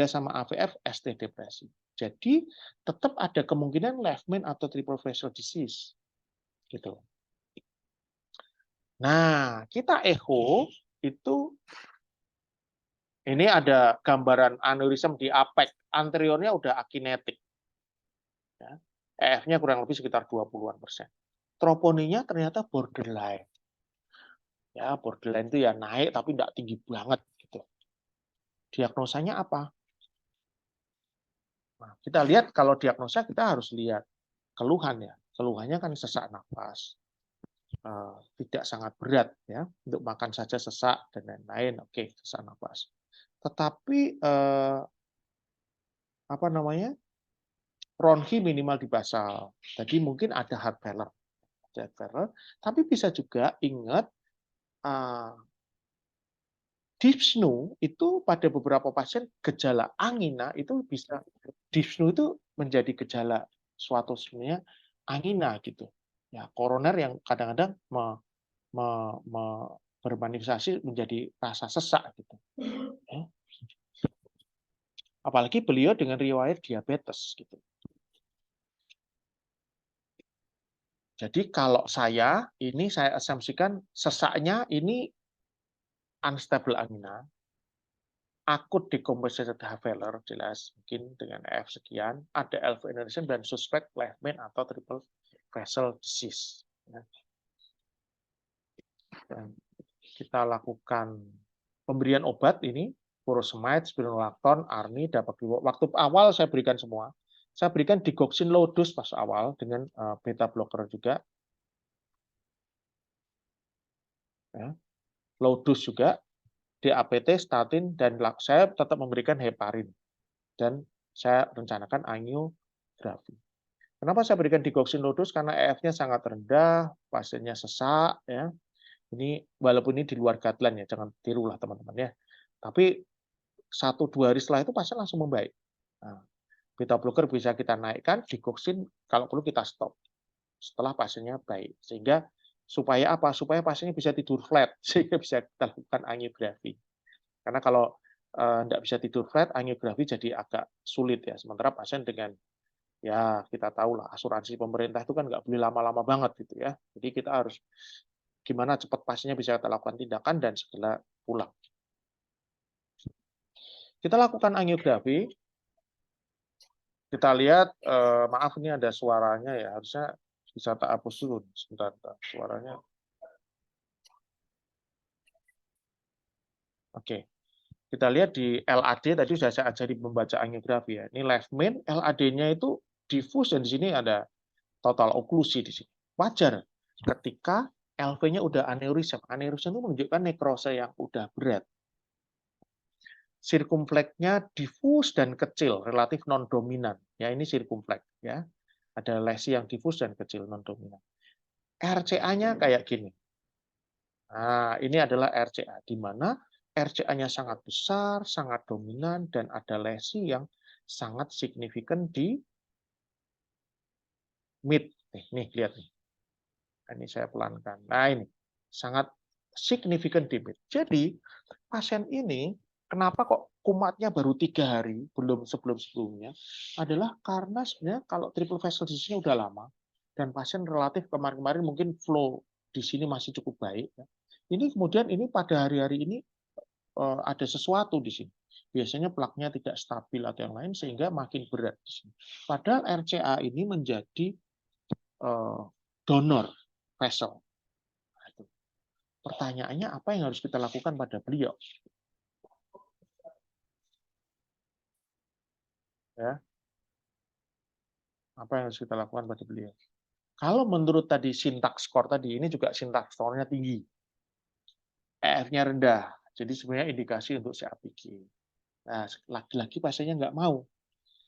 sama AVF ST depresi. Jadi tetap ada kemungkinan left main atau triple facial disease. Gitu. Nah, kita echo itu ini ada gambaran aneurism di apek. Anteriornya udah akinetik. Ya. EF-nya kurang lebih sekitar 20-an%. Troponinya ternyata borderline. Ya, borderline itu ya naik tapi tidak tinggi banget gitu. Diagnosanya apa? Nah, kita lihat kalau diagnosa kita harus lihat keluhan ya. Keluhannya kan sesak nafas. Tidak sangat berat ya, untuk makan saja sesak dan lain-lain. Oke, sesak nafas. Tetapi apa namanya? Bronki minimal di basal. Jadi mungkin ada heart failure. Tapi bisa juga ingat dyspnea itu pada beberapa pasien gejala angina itu bisa dyspnea itu menjadi gejala suatu sebenarnya angina gitu. Ya, koroner yang kadang-kadang bermanifestasi menjadi rasa sesak gitu. Ya. Apalagi beliau dengan riwayat diabetes gitu. Jadi kalau saya asumsikan sesaknya ini unstable angina, akut decompensated heart failure jelas mungkin dengan EF sekian, ada LV aneurysm dan suspek left main atau triple vessel disease. Dan kita lakukan pemberian obat ini, furosemide, spironolactone, ARNI, dapat waktu awal saya berikan semua. Saya berikan digoxin low dose pas awal dengan beta blocker juga. Ya. Low dose juga, DAPT, statin, dan saya tetap memberikan heparin. Dan saya rencanakan angiografi. Kenapa saya berikan digoxin low dose? Karena EF-nya sangat rendah, pasiennya sesak, ya. Ini walaupun ini di luar guideline ya, jangan tirulah teman-teman ya. Tapi 1-2 hari setelah itu pasien langsung membaik. Nah, beta blocker bisa kita naikkan, digoxin kalau perlu kita stop setelah pasiennya baik. Sehingga supaya apa? Supaya pasiennya bisa tidur flat, sehingga bisa kita lakukan angiografi. Karena kalau tidak bisa tidur flat, angiografi jadi agak sulit ya. Sementara pasien dengan ya kita tahu lah asuransi pemerintah itu kan nggak boleh lama-lama banget gitu ya. Jadi kita harus gimana cepat pasiennya bisa kita lakukan tindakan dan segera pulang. Kita lakukan angiografi. Kita lihat, maaf ini ada suaranya ya, harusnya bisa tak hapus dulu. Sebentar, suaranya. Oke. Kita lihat di LAD tadi sudah saya ajari membaca angiografi ya. Ini left main, LAD-nya itu diffuse dan di sini ada total oklusi di sini. Wajar ketika LV-nya udah aneurism. Aneurism itu menunjukkan nekrose yang udah berat. Sirkumfleknya diffuse dan kecil, relatif non-dominan. Ya, ini sirkumflek ya. Ada lesi yang diffuse dan kecil non-dominan. RCA-nya kayak gini. Nah, ini adalah RCA di mana RCA-nya sangat besar, sangat dominan, dan ada lesi yang sangat signifikan di mid. Nih, lihat nih. Ini saya pelankan. Nah, ini sangat signifikan di mid. Jadi, pasien ini kenapa kok kumatnya baru 3 hari, belum sebelum-sebelumnya, adalah karena sebenarnya kalau triple facial disease-nya udah lama, dan pasien relatif kemarin-kemarin mungkin flow di sini masih cukup baik. Ini kemudian ini pada hari-hari ini ada sesuatu di sini. biasanya plaknya tidak stabil atau yang lain sehingga makin berat di sini. Padahal RCA ini menjadi donor vessel. Nah, itu. Pertanyaannya apa yang harus kita lakukan pada beliau? Ya, apa yang harus kita lakukan pada beliau? Kalau menurut tadi sintaks skor tadi, ini juga sintaks skornya tinggi. EF-nya rendah. Jadi sebenarnya indikasi untuk CAPG. Nah, lagi-lagi pasiennya nggak mau.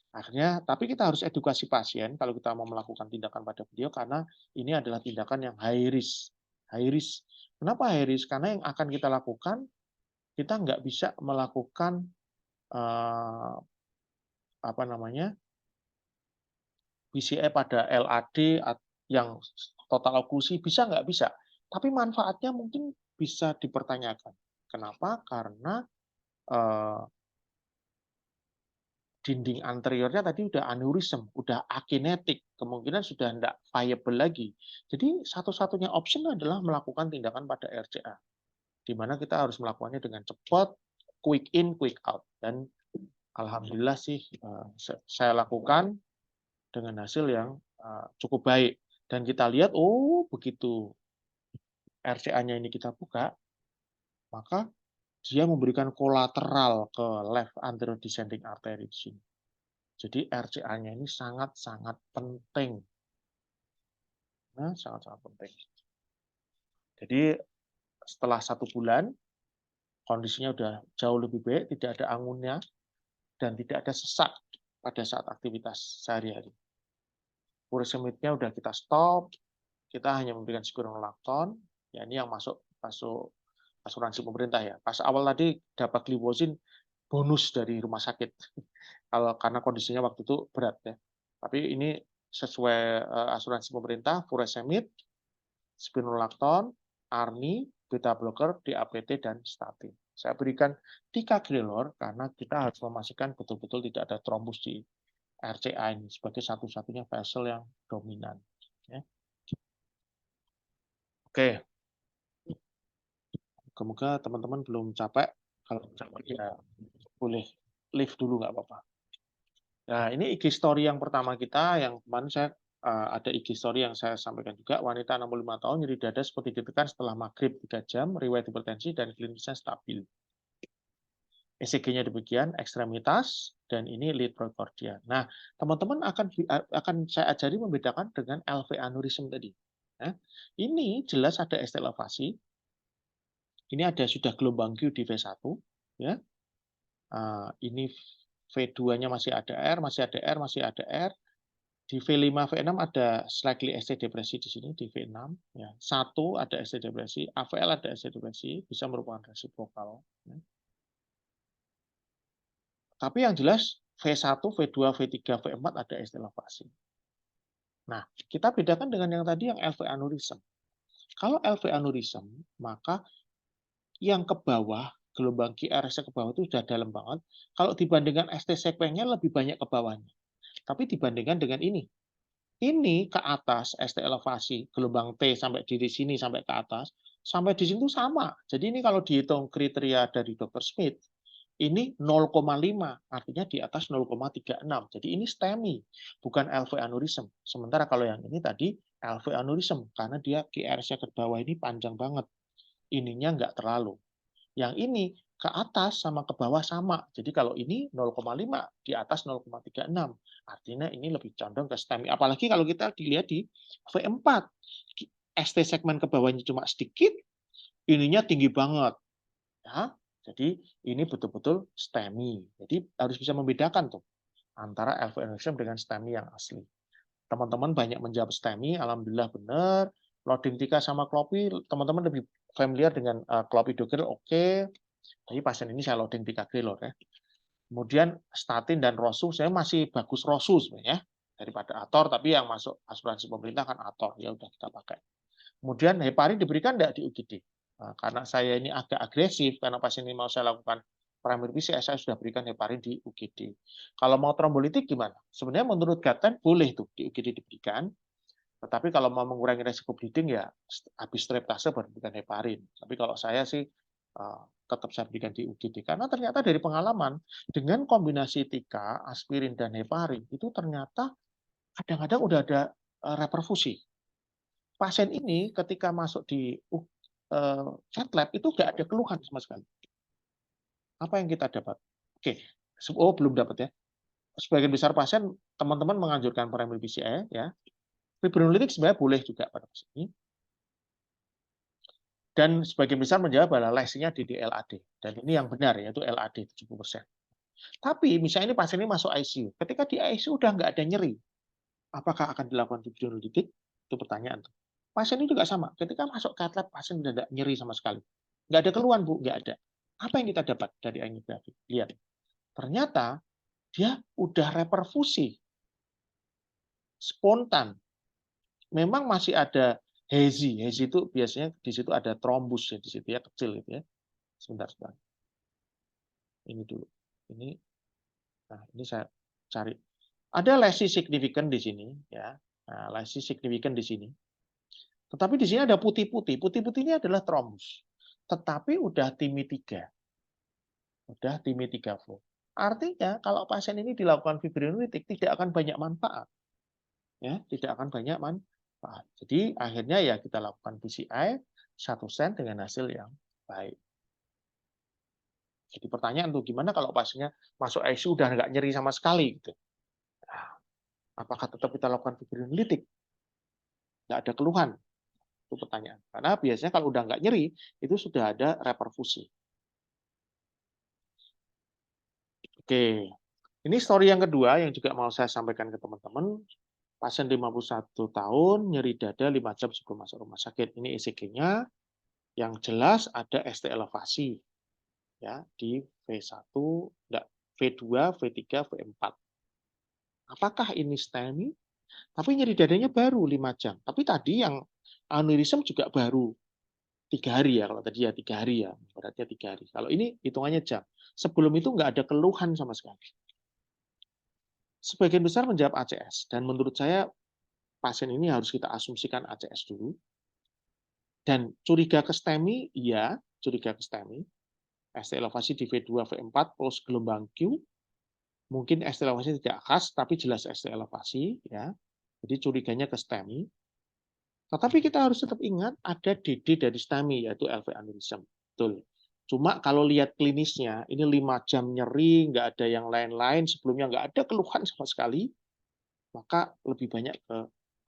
Akhirnya, tapi kita harus edukasi pasien kalau kita mau melakukan tindakan pada beliau, karena ini adalah tindakan yang high risk. High risk. Kenapa high risk? Karena yang akan kita lakukan, kita nggak bisa melakukan apa namanya PCI pada LAD yang total oklusi, bisa nggak bisa. Tapi manfaatnya mungkin bisa dipertanyakan. Kenapa? Karena dinding anteriornya tadi udah aneurism, udah akinetik, kemungkinan sudah tidak viable lagi. Jadi satu-satunya option adalah melakukan tindakan pada RCA, di mana kita harus melakukannya dengan cepat, quick in, quick out. Dan alhamdulillah sih saya lakukan dengan hasil yang cukup baik. Dan kita lihat, oh begitu RCA-nya ini kita buka, maka dia memberikan kolateral ke left anterior descending artery di sini. Jadi RCA-nya ini sangat-sangat penting. Nah, sangat-sangat penting. Jadi setelah 1 bulan, kondisinya udah jauh lebih baik, tidak ada angunnya, dan tidak ada sesak pada saat aktivitas sehari-hari. Furosemide-nya udah kita stop, kita hanya memberikan spironolakton, ya ini yang masuk asuransi pemerintah ya. Pas awal tadi dapat glifosine bonus dari rumah sakit, kalau karena kondisinya waktu itu berat ya. Tapi ini sesuai asuransi pemerintah, furosemide, spironolakton, ARNI, beta blocker, DAPT, dan statin. Saya berikan ticagrelor karena kita harus memastikan betul-betul tidak ada trombus di RCA ini sebagai satu-satunya vessel yang dominan. Ya. Oke, semoga teman-teman belum capek. Kalau capek ya boleh leave dulu, nggak apa-apa. Nah, ini IG story yang pertama kita, yang kemarin saya ada IG story yang saya sampaikan juga, wanita 65 tahun, nyeri dada seperti ditekan setelah maghrib 3 jam, riwayat hipertensi, dan klinisnya stabil. ECG-nya demikian, ekstremitas, dan ini lead precordia. Nah, teman-teman akan saya ajari membedakan dengan LV aneurysm tadi. Nah, ini jelas ada ST elevasi, ini ada sudah gelombang Q di V1, ya. Ini V2-nya masih ada R, masih ada R, masih ada R. Di V5, V6 ada slightly ST depresi di sini, di V6. Ya. 1 ada ST depresi, AVL ada ST depresi, bisa merupakan resiprokal. Ya. Tapi yang jelas V1, V2, V3, V4 ada ST elevasi. Nah, kita bedakan dengan yang tadi yang LV aneurysm. Kalau LV aneurysm, maka yang ke bawah, gelombang QRS ke bawah itu sudah dalam banget. Kalau dibandingkan ST sequence-nya lebih banyak ke bawahnya. Tapi dibandingkan dengan ini ke atas, ST elevasi, gelombang T sampai di sini sampai ke atas, sampai di sini sama. Jadi ini kalau dihitung kriteria dari Dr. Smith, ini 0,5, artinya di atas 0,36. Jadi ini STEMI, bukan LV aneurysm. Sementara kalau yang ini tadi LV aneurysm, karena dia QRS-nya ke bawah ini panjang banget. Ininya nggak terlalu. Yang ini ke atas sama ke bawah sama. Jadi kalau ini 0,5, di atas 0,36. Artinya ini lebih condong ke STEMI. Apalagi kalau kita dilihat di V4. ST segmen ke bawahnya cuma sedikit, ininya tinggi banget. Ya, jadi ini betul-betul STEMI. Jadi harus bisa membedakan tuh antara LV aneurysm dengan STEMI yang asli. Teman-teman banyak menjawab STEMI, alhamdulillah benar. Loading tika sama klopi, teman-teman lebih familiar dengan clopidogrel, oke. Tapi pasien ini saya loading ticagrelor ya. Kemudian statin dan rosu, saya masih bagus rosu sebenarnya daripada ator, tapi yang masuk asuransi pemerintah kan ator, ya udah kita pakai. Kemudian heparin diberikan tidak di UGD. Nah, karena saya ini agak agresif, karena pasien ini mau saya lakukan primary PCS, saya sudah berikan heparin di UGD. Kalau mau trombolitik gimana? Sebenarnya menurut guideline boleh tuh di UGD diberikan, tetapi kalau mau mengurangi resiko bleeding ya habis streptase baru berikan heparin. Tapi kalau saya sih tetap saya berikan di UGD. Karena ternyata dari pengalaman, dengan kombinasi tika, aspirin, dan heparin, itu ternyata kadang-kadang udah ada reperfusi. Pasien ini ketika masuk di cath lab itu nggak ada keluhan sama sekali. Apa yang kita dapat? Oke, belum dapat ya. Sebagian besar pasien, teman-teman menganjurkan primary BCI, ya. Fibrinolitik sebenarnya boleh juga pada pasien ini. Dan sebagian besar menjawab adalah lesinya di LAD. Dan ini yang benar, yaitu LAD 70%. Tapi misalnya ini pasien ini masuk ICU. Ketika di ICU udah nggak ada nyeri, apakah akan dilakukan fibrinolitik? Itu pertanyaan. Pasien ini juga sama. Ketika masuk cath lab, pasien udah nggak nyeri sama sekali. Nggak ada keluhan, Bu. Nggak ada. Apa yang kita dapat dari angiografi? Lihat. Ternyata dia udah reperfusi. Spontan. Memang masih ada hezi. Hezi itu biasanya di situ ada trombus ya, di situ ya, kecil gitu ya. Sebentar. Ini dulu. Nah, ini saya cari. Ada lesi signifikan di sini, ya. Nah, lesi signifikan di sini. Tetapi di sini ada putih-putih. Putih-putih ini adalah trombus. Tetapi udah TIMI 3. Udah TIMI 3 flow. Artinya kalau pasien ini dilakukan fibrinolitik tidak akan banyak manfaat. Ya, tidak akan banyak manfaat. Jadi akhirnya ya kita lakukan PCI 1 sen dengan hasil yang baik. Jadi pertanyaan tuh gimana kalau pasiennya masuk ICU udah nggak nyeri sama sekali gitu. Nah, apakah tetap kita lakukan fibrinolitik? Nggak ada keluhan. Itu pertanyaan. Karena biasanya kalau udah nggak nyeri, itu sudah ada reperfusi. Oke, ini story yang kedua yang juga mau saya sampaikan ke teman-teman. Pasien 51 tahun, nyeri dada 5 jam sebelum masuk rumah sakit. Ini ECG-nya. Yang jelas ada ST elevasi. Ya, di V1, enggak, V2, V3, V4. Apakah ini STEMI? Tapi nyeri dadanya baru 5 jam. Tapi tadi yang aneurism juga baru 3 hari ya. Kalau tadi ya 3 hari ya. Beratnya 3 hari. Kalau ini hitungannya jam. Sebelum itu nggak ada keluhan sama sekali. Sebagian besar menjawab ACS. Dan menurut saya pasien ini harus kita asumsikan ACS dulu. Dan curiga ke STEMI, iya. Curiga ke STEMI. ST elevasi di V2, V4 plus gelombang Q. Mungkin ST elevasi tidak khas, tapi jelas ST elevasi. Ya. Jadi curiganya ke STEMI. Tetapi kita harus tetap ingat ada DD dari STEMI, yaitu LV aneurysm. Betul. Cuma kalau lihat klinisnya, ini 5 jam nyeri, nggak ada yang lain-lain, sebelumnya nggak ada keluhan sama sekali, maka lebih banyak ke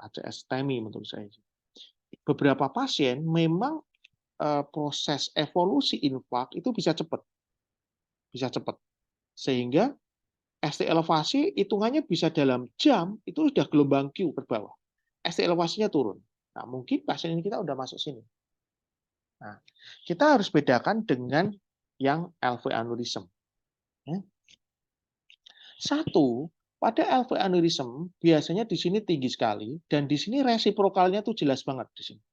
ACS STEMI menurut saya. Beberapa pasien memang proses evolusi infak itu bisa cepat. Bisa cepat. Sehingga ST elevasi hitungannya bisa dalam jam, itu sudah gelombang Q ke bawah. ST elevasinya turun. Nah, mungkin pasien ini kita udah masuk sini. Nah, kita harus bedakan dengan yang LV aneurysm. Satu, pada LV aneurysm biasanya di sini tinggi sekali dan di sini resiprokalnya tuh jelas banget di sini.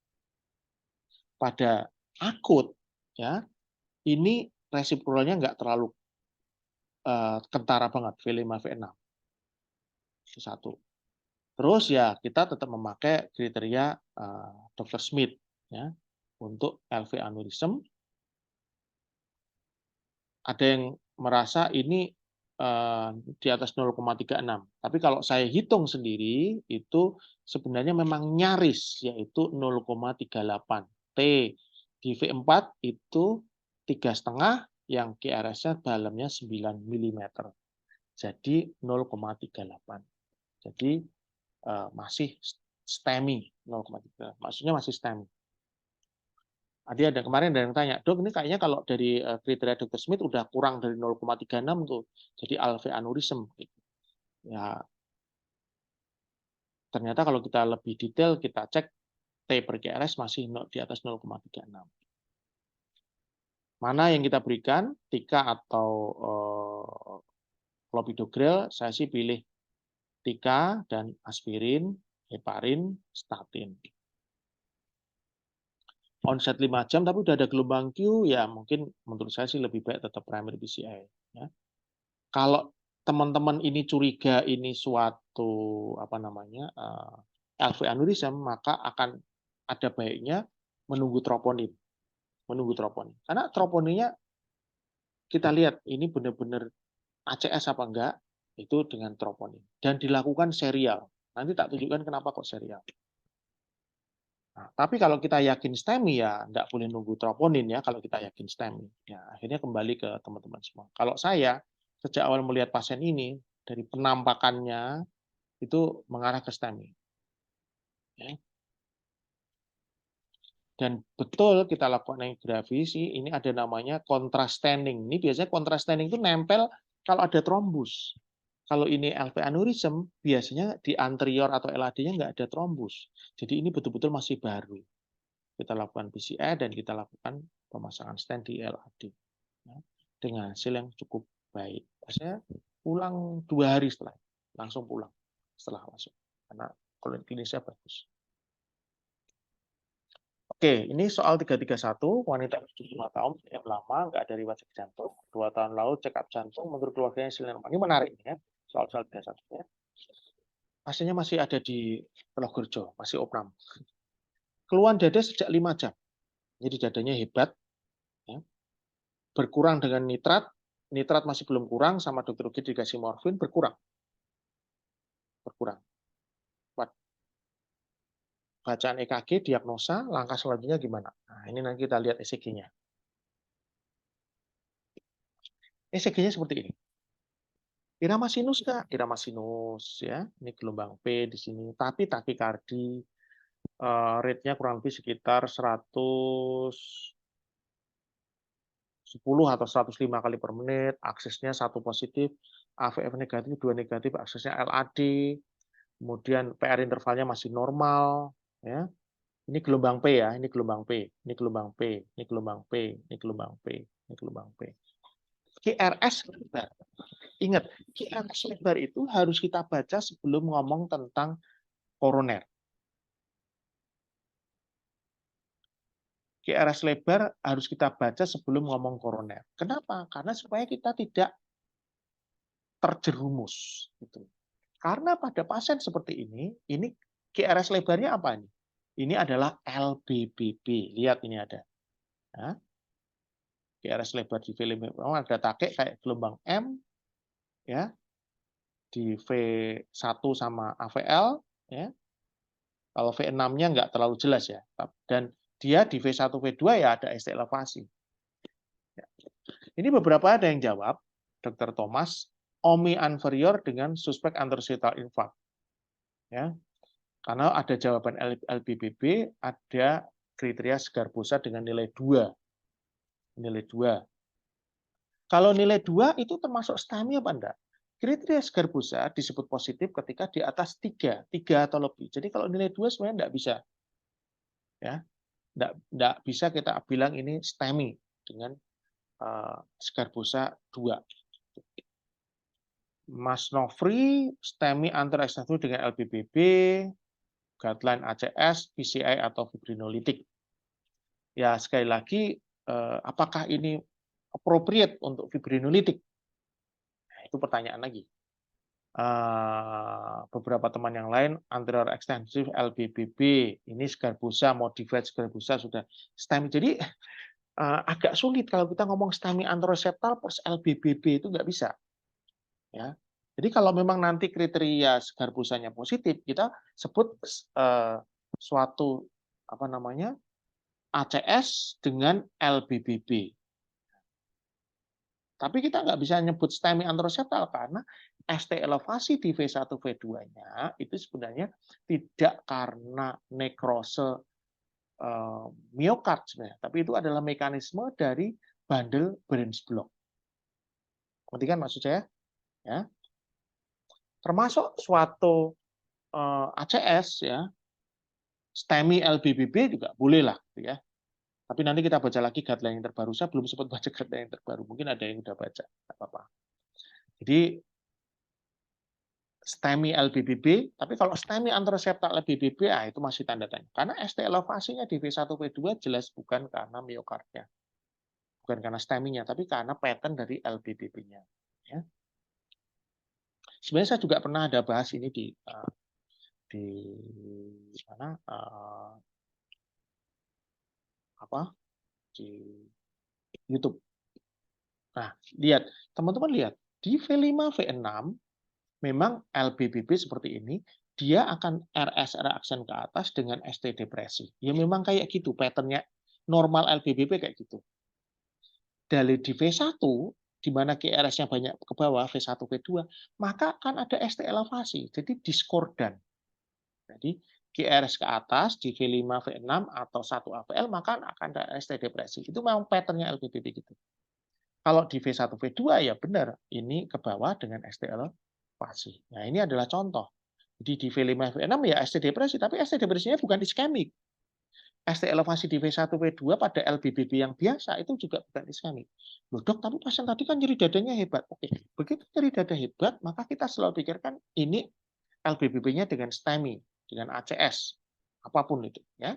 Pada akut, ya, ini resiprokalnya nggak terlalu kentara banget, V5, V6. Itu satu. Terus ya kita tetap memakai kriteria Dr. Smith ya untuk LV aneurysm. Ada yang merasa ini di atas 0,36. Tapi kalau saya hitung sendiri itu sebenarnya memang nyaris yaitu 0,38. T di V4 itu 3,5 yang QRS-nya dalamnya 9 mm. Jadi 0,38. Jadi masih STEMI 0,3. Maksudnya masih STEMI. Ada kemarin ada yang tanya, dok ini kayaknya kalau dari kriteria Dr. Smith udah kurang dari 0,36 tuh, jadi LV aneurysm. Ya, ternyata kalau kita lebih detail kita cek T per QRS masih di atas 0,36. Mana yang kita berikan, Tika atau clopidogrel? Saya sih pilih Tika dan aspirin, heparin, statin. Onset 5 jam tapi udah ada gelombang Q, ya mungkin menurut saya sih lebih baik tetap primary PCI. Ya. Kalau teman-teman ini curiga ini suatu LV aneurysm, maka akan ada baiknya menunggu troponin. menunggu troponin. Karena troponinnya kita lihat ini benar-benar ACS apa enggak, itu dengan troponin. Dan dilakukan serial. Nanti tak tunjukkan kenapa kok serial. Nah, tapi kalau kita yakin STEMI ya enggak boleh nunggu troponin ya kalau kita yakin STEMI. Ya, akhirnya kembali ke teman-teman semua. Kalau saya sejak awal melihat pasien ini dari penampakannya itu mengarah ke STEMI. Ya. Dan betul kita lakukan angiografi sih, ini ada namanya contrast staining. Ini biasanya contrast staining itu nempel kalau ada trombus. Kalau ini LV aneurysm, biasanya di anterior atau LAD-nya nggak ada trombus. Jadi ini betul-betul masih baru. Kita lakukan PCI dan kita lakukan pemasangan stent di LAD. Ya, dengan hasil yang cukup baik. Saya pulang 2 hari setelah, langsung pulang setelah masuk. Karena klinisnya bagus. Oke, ini soal 331, wanita 75 tahun, yang lama, nggak ada riwayat sakit jantung. 2 tahun lalu check up jantung, menurut keluarganya hasilnya normal. Ini menarik ya, soal-soal 31 ya. Pasiennya masih ada di Purwokerto, masih opnam. Keluhan dada sejak 5 jam. Jadi dadanya hebat. Ya. Berkurang dengan nitrat, nitrat masih belum kurang, sama dokter Ugi dikasih morfin, berkurang. Berkurang. Bacaan EKG, diagnosa, langkah selanjutnya gimana? Nah, ini nanti kita lihat ECG-nya. ECG-nya seperti ini. Irama sinus Kak, irama sinus ya. Ini gelombang P di sini, tapi takikardi rate-nya kurang lebih sekitar 110 atau 105 kali per menit, aksesnya 1 positif, AVF negatif, 2 negatif, aksesnya LAD, kemudian PR intervalnya masih normal ya. Ini gelombang P ya, ini gelombang P, ini gelombang P, ini gelombang P, ini gelombang P, ini gelombang P. QRS lebar. Ingat, QRS lebar itu harus kita baca sebelum ngomong tentang koroner. QRS lebar harus kita baca sebelum ngomong koroner. Kenapa? Karena supaya kita tidak terjerumus. Gitu. Karena pada pasien seperti ini QRS lebarnya apa nih? Ini adalah LBBB. Lihat ini ada. Nah, QRS lebar di film ada takek kayak gelombang M, ya, di V1 sama AVL, ya. Kalau V6-nya nggak terlalu jelas ya. Dan dia di V1, V2 ya ada ST elevasi. Ya. Ini beberapa ada yang jawab, Dr. Thomas, OMI inferior dengan suspek anterocystal infarct. Ya. Karena ada jawaban LBBB, ada kriteria Sgarbosa dengan nilai 2. Nilai 2. Kalau nilai 2 itu termasuk STEMI apa enggak? Kriteria Sgarbosa disebut positif ketika di atas 3 atau lebih. Jadi kalau nilai 2 sebenarnya enggak bisa. Ya. Enggak bisa kita bilang ini STEMI dengan Sgarbosa 2. Mas Nofri, STEMI antara S1 dengan LBBB, guideline ACS, PCI atau fibrinolitik. Ya, sekali lagi, apakah ini appropriate untuk fibrinolitik? Nah, itu pertanyaan lagi. Beberapa teman yang lain, anterior extensive LBBB, ini Sgarbosa, modified Sgarbosa sudah STEMI. Jadi, agak sulit kalau kita ngomong STEMI anteroseptal plus LBBB itu nggak bisa. Ya. Jadi kalau memang nanti kriteria Sgarbosanya positif, kita sebut suatu apa namanya ACS dengan LBBB. Tapi kita nggak bisa nyebut STEMI anteroseptal karena ST elevasi di V1 V2-nya itu sebenarnya tidak karena nekrose miokard sebenarnya, tapi itu adalah mekanisme dari bundle Branch block. Ngerti kan maksud saya? Ya. Termasuk suatu ACS ya, STEMI LBBB juga boleh lah gitu ya. Tapi nanti kita baca lagi guideline yang terbaru. Saya belum sempat baca guideline yang terbaru. Mungkin ada yang udah baca, nggak apa-apa. Jadi STEMI LBBB, tapi kalau STEMI anteroseptal LBBB, itu masih tanda tanya. Karena ST elevasinya di V1 V2 jelas bukan karena miokardnya. Bukan karena STEMI-nya, tapi karena pattern dari LBBB-nya. Ya. Sebenarnya saya juga pernah ada bahas ini di mana apa di YouTube. Nah, lihat, teman-teman lihat, di V5, V6, memang LBBB seperti ini, dia akan RS reaction ke atas dengan ST depresi. Ya memang kayak gitu, pattern-nya normal LBBB kayak gitu. Dari di V1, di mana QRS-nya banyak ke bawah, V1, V2, maka akan ada ST elevasi, jadi diskordan. Jadi QRS ke atas di V5, V6 atau 1 AVL, maka akan ada ST depresi. Itu memang pattern-nya LBBB gitu. Kalau di V1, V2 ya benar, ini ke bawah dengan ST elevasi. Nah, ini adalah contoh. Jadi di V5, V6 ya ST depresi, tapi ST depresinya bukan iskemik. ST elevasi di V1, V2 pada LBBB yang biasa itu juga bukan iskemik. Loh dok, tapi pasien tadi kan nyeri dadanya hebat. Oke, begitu nyeri dada hebat, maka kita selalu pikirkan ini LBBB-nya dengan STEMI, dengan ACS, apapun itu. Ya.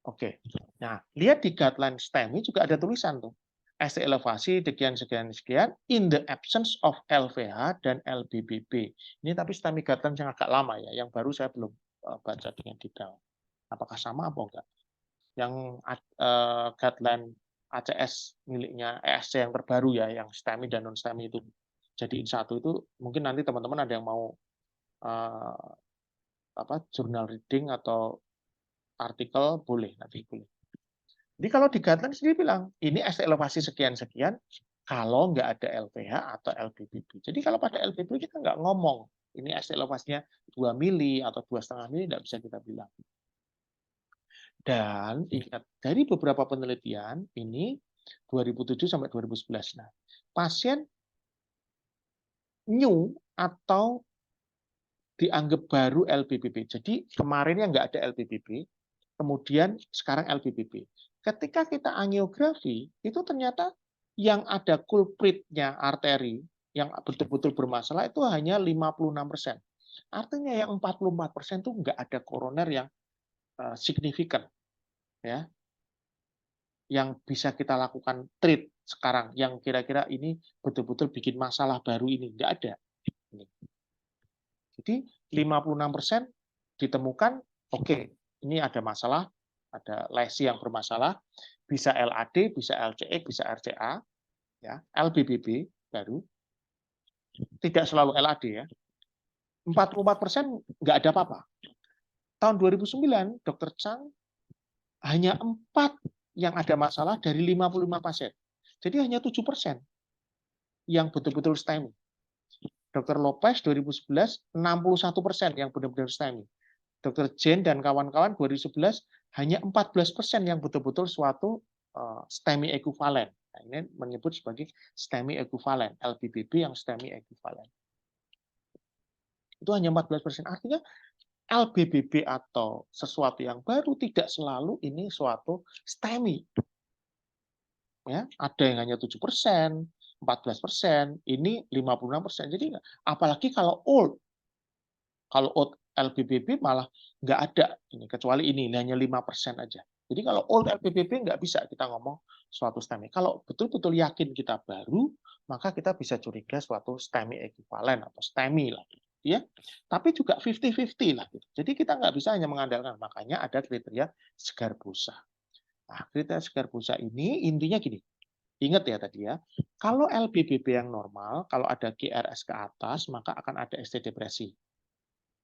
Oke, nah lihat di guideline STEMI juga ada tulisan tuh. ST elevasi sekian in the absence of LVH dan LBBB. Ini tapi STEMI guideline yang agak lama ya, yang baru saya belum baca dengan detail. Apakah sama apa enggak? Yang guideline ACS miliknya ESC yang terbaru ya, yang STEMI dan non STEMI itu jadiin satu itu, mungkin nanti teman-teman ada yang mau jurnal reading atau artikel boleh nanti boleh. Jadi kalau di guideline sendiri bilang, ini ST elevasi sekian-sekian, kalau nggak ada LPH atau LBBB. Jadi kalau pada LBBB kita nggak ngomong, ini ST elevasinya 2 mili atau 2,5 mili, nggak bisa kita bilang. Dan ingat, dari beberapa penelitian, ini 2007 sampai 2011. Nah, pasien new atau dianggap baru LBBB. Jadi kemarinnya nggak ada LBBB, kemudian sekarang LBBB. Ketika kita angiografi, itu ternyata yang ada kulpritnya arteri, yang betul-betul bermasalah itu hanya 56%. Artinya yang 44% itu nggak ada koroner yang signifikan. Ya, yang bisa kita lakukan treat sekarang, yang kira-kira ini betul-betul bikin masalah baru ini. Nggak ada. Jadi 56% ditemukan, oke, ini ada masalah, ada lesi yang bermasalah, bisa LAD, bisa LCE, bisa RCA, ya, LBBB baru, tidak selalu LAD ya. 44% nggak ada apa-apa. Tahun 2009, Dr. Chang hanya 4 yang ada masalah dari 55 pasien. Jadi hanya 7% yang betul-betul STEMI. Dr. Lopez 2011, 61% yang benar-benar STEMI. Dr. Jen dan kawan-kawan 2011 hanya 14% yang betul-betul suatu STEMI ekivalen. Nah, ini menyebut sebagai STEMI ekivalen, LBBB yang STEMI ekivalen. Itu hanya 14%. Artinya LBBB atau sesuatu yang baru tidak selalu ini suatu STEMI. Ya, ada yang hanya 7%, 14%, ini 56%. Jadi apalagi kalau old. Kalau old LBBB malah nggak ada ini, kecuali ini hanya 5% aja. Jadi kalau old LBBB nggak bisa kita ngomong suatu STEMI. Kalau betul-betul yakin kita baru, maka kita bisa curiga suatu STEMI ekivalen atau STEMI lah, ya. Tapi juga 50-50 lah. Gitu. Jadi kita nggak bisa hanya mengandalkan. Makanya ada kriteria segar busa. Nah, kriteria segar busa ini intinya gini. Ingat ya tadi ya, kalau LBBB yang normal, kalau ada GRS ke atas, maka akan ada ST depresi.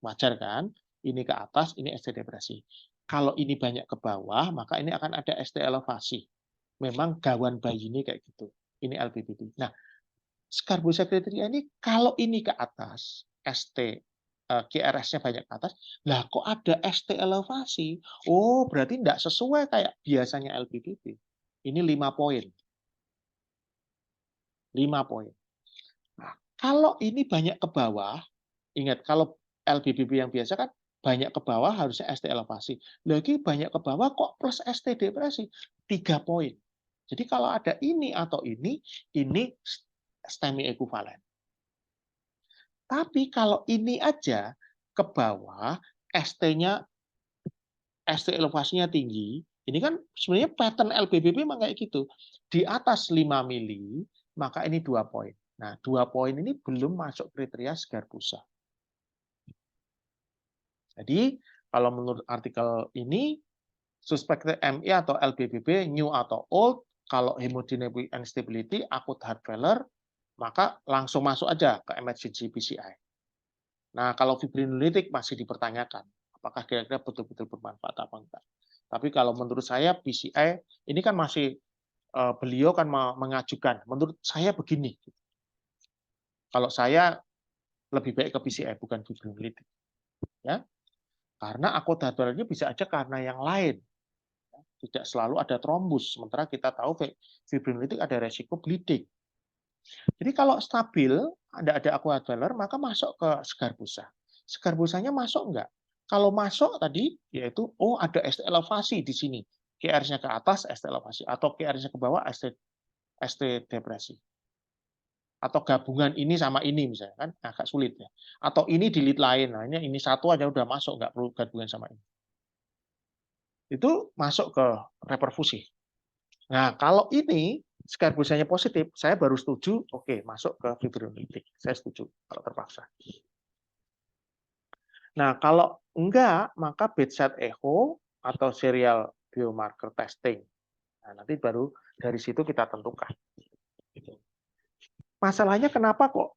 Wajar kan? Ini ke atas, ini ST depresi. Kalau ini banyak ke bawah, maka ini akan ada ST elevasi. Memang gawan bayi ini kayak gitu. Ini LBBB. Nah, skarbosa kriteria ini kalau ini ke atas, ST QRS-nya banyak ke atas, lah kok ada ST elevasi? Oh, berarti tidak sesuai kayak biasanya LBBB. Ini 5 poin. 5 poin. Nah, kalau ini banyak ke bawah, ingat kalau LBBB yang biasa kan banyak ke bawah harusnya ST elevasi. Lagi banyak ke bawah kok plus ST depresi. 3 poin. Jadi kalau ada ini atau ini STEMI ekivalen. Tapi kalau ini aja ke bawah, ST-nya ST elevasinya tinggi, ini kan sebenarnya pattern LBBB memang kayak gitu. Di atas 5 mili, maka ini 2 poin. Nah, 2 poin ini belum masuk kriteria segar busa. Jadi, kalau menurut artikel ini, Suspected MI atau LBBB, new atau old. Kalau hemodynamic instability, acute heart failure, maka langsung masuk aja ke emergency PCI. Nah, kalau fibrinolytik masih dipertanyakan, apakah kira-kira betul-betul bermanfaat apa enggak. Tapi kalau menurut saya PCI ini kan masih beliau kan mengajukan, menurut saya begini. Kalau saya lebih baik ke PCI bukan fibrinolytik, ya, karena akut heart failure bisa aja karena yang lain. Tidak selalu ada trombus, sementara kita tahu fibrinolytik ada resiko bleeding. Jadi kalau stabil, ada akut heart failure, maka masuk ke segar busa. Segar busanya masuk enggak? Kalau masuk tadi, yaitu, oh ada ST elevasi di sini. QRS-nya ke atas, ST elevasi. Atau QRS-nya ke bawah, ST depresi. Atau gabungan ini sama ini misalnya, kan agak sulit ya. Atau ini di lead lain, nah ini satu aja udah masuk, nggak perlu gabungan sama ini. Itu masuk ke reperfusi. Nah, kalau ini segar busanya positif, saya baru setuju, oke, masuk ke fibrinolytik. Saya setuju kalau terpaksa. Nah, kalau enggak, maka bedside echo atau serial biomarker testing. Nah, nanti baru dari situ kita tentukan. Masalahnya kenapa kok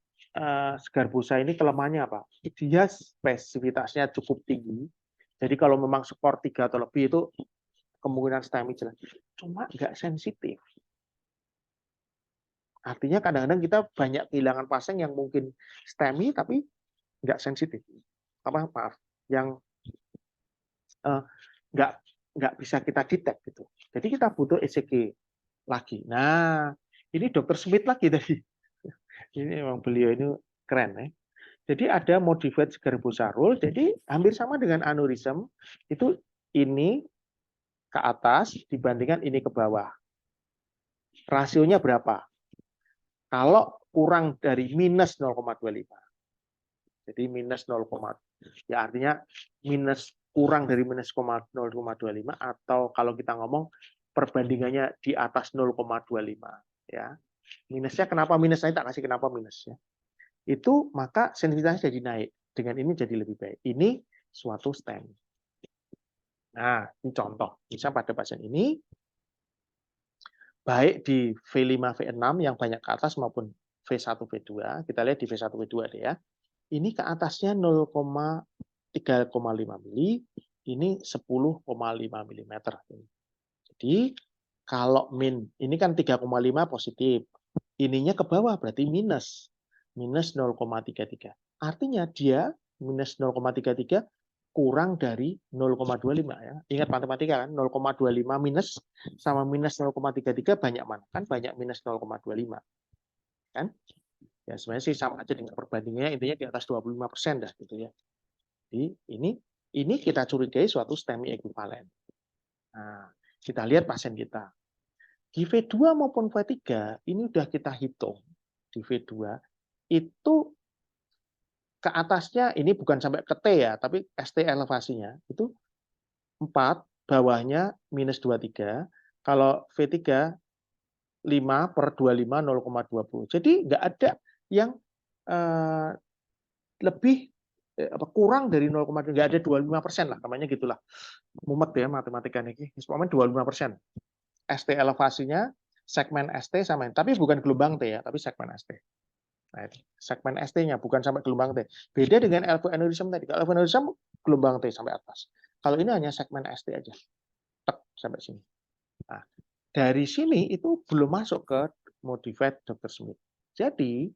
segar busa ini kelemahannya apa? Dia spesifitasnya cukup tinggi. Jadi kalau memang skor 3 atau lebih itu kemungkinan STEMI jelas. Cuma nggak sensitif. Artinya kadang-kadang kita banyak kehilangan pasien yang mungkin STEMI tapi nggak sensitif. Maaf, yang nggak bisa kita detect gitu. Jadi kita butuh ECG lagi. Nah, ini Dr. Smith lagi tadi. Ini memang beliau ini keren ya. Jadi ada modified segar busa rule. Jadi hampir sama dengan aneurism. Itu ini ke atas dibandingkan ini ke bawah. Rasionya berapa? Kalau kurang dari minus 0,25. Jadi minus 0, ya artinya minus kurang dari minus 0,25 atau kalau kita ngomong perbandingannya di atas 0,25 ya. Minusnya kenapa minus? Saya tak kasih kenapa minus ya. Itu maka sensitivitasnya jadi naik. Dengan ini jadi lebih baik. Ini suatu STEMI. Nah, ini contoh. Misal pada pasien ini baik di V5, V6 yang banyak ke atas maupun V1, V2. Kita lihat di V1, V2 deh ya. Ini ke atasnya 0,3,5 mili, ini 10,5 mm. Jadi kalau ini kan 3,5 positif, ininya ke bawah berarti minus 0,33. Artinya dia minus 0,33 kurang dari 0,25 ya. Ingat matematika kan, 0,25 minus sama minus 0,33 banyak mana? Kan banyak minus 0,25. Kan? Ya sebenarnya sih sama aja dengan perbandingannya, intinya di atas 25% dah gitu ya. Jadi ini kita curigai suatu STEMI ekuivalen. Nah, kita lihat pasien kita. Di V2 maupun V3 ini udah kita hitung. Di V2 itu ke atasnya ini bukan sampai ke T ya, tapi ST elevasinya itu 4, bawahnya minus 23. Kalau V3 5/25 0,20. Jadi nggak ada yang lebih kurang dari 0,2, nggak ada 25% lah, namanya gitulah. Mumet ya matematika ini. Pokoknya 25%. ST elevasinya, segmen ST sama, tapi bukan gelombang T ya, tapi segmen ST. Nah, itu. Segmen ST-nya bukan sampai gelombang T. Beda dengan LV aneurysm tadi. Kalau LV aneurysm gelombang T sampai atas. Kalau ini hanya segmen ST aja. Tek sampai sini. Nah, dari sini itu belum masuk ke modified Dr. Smith. Jadi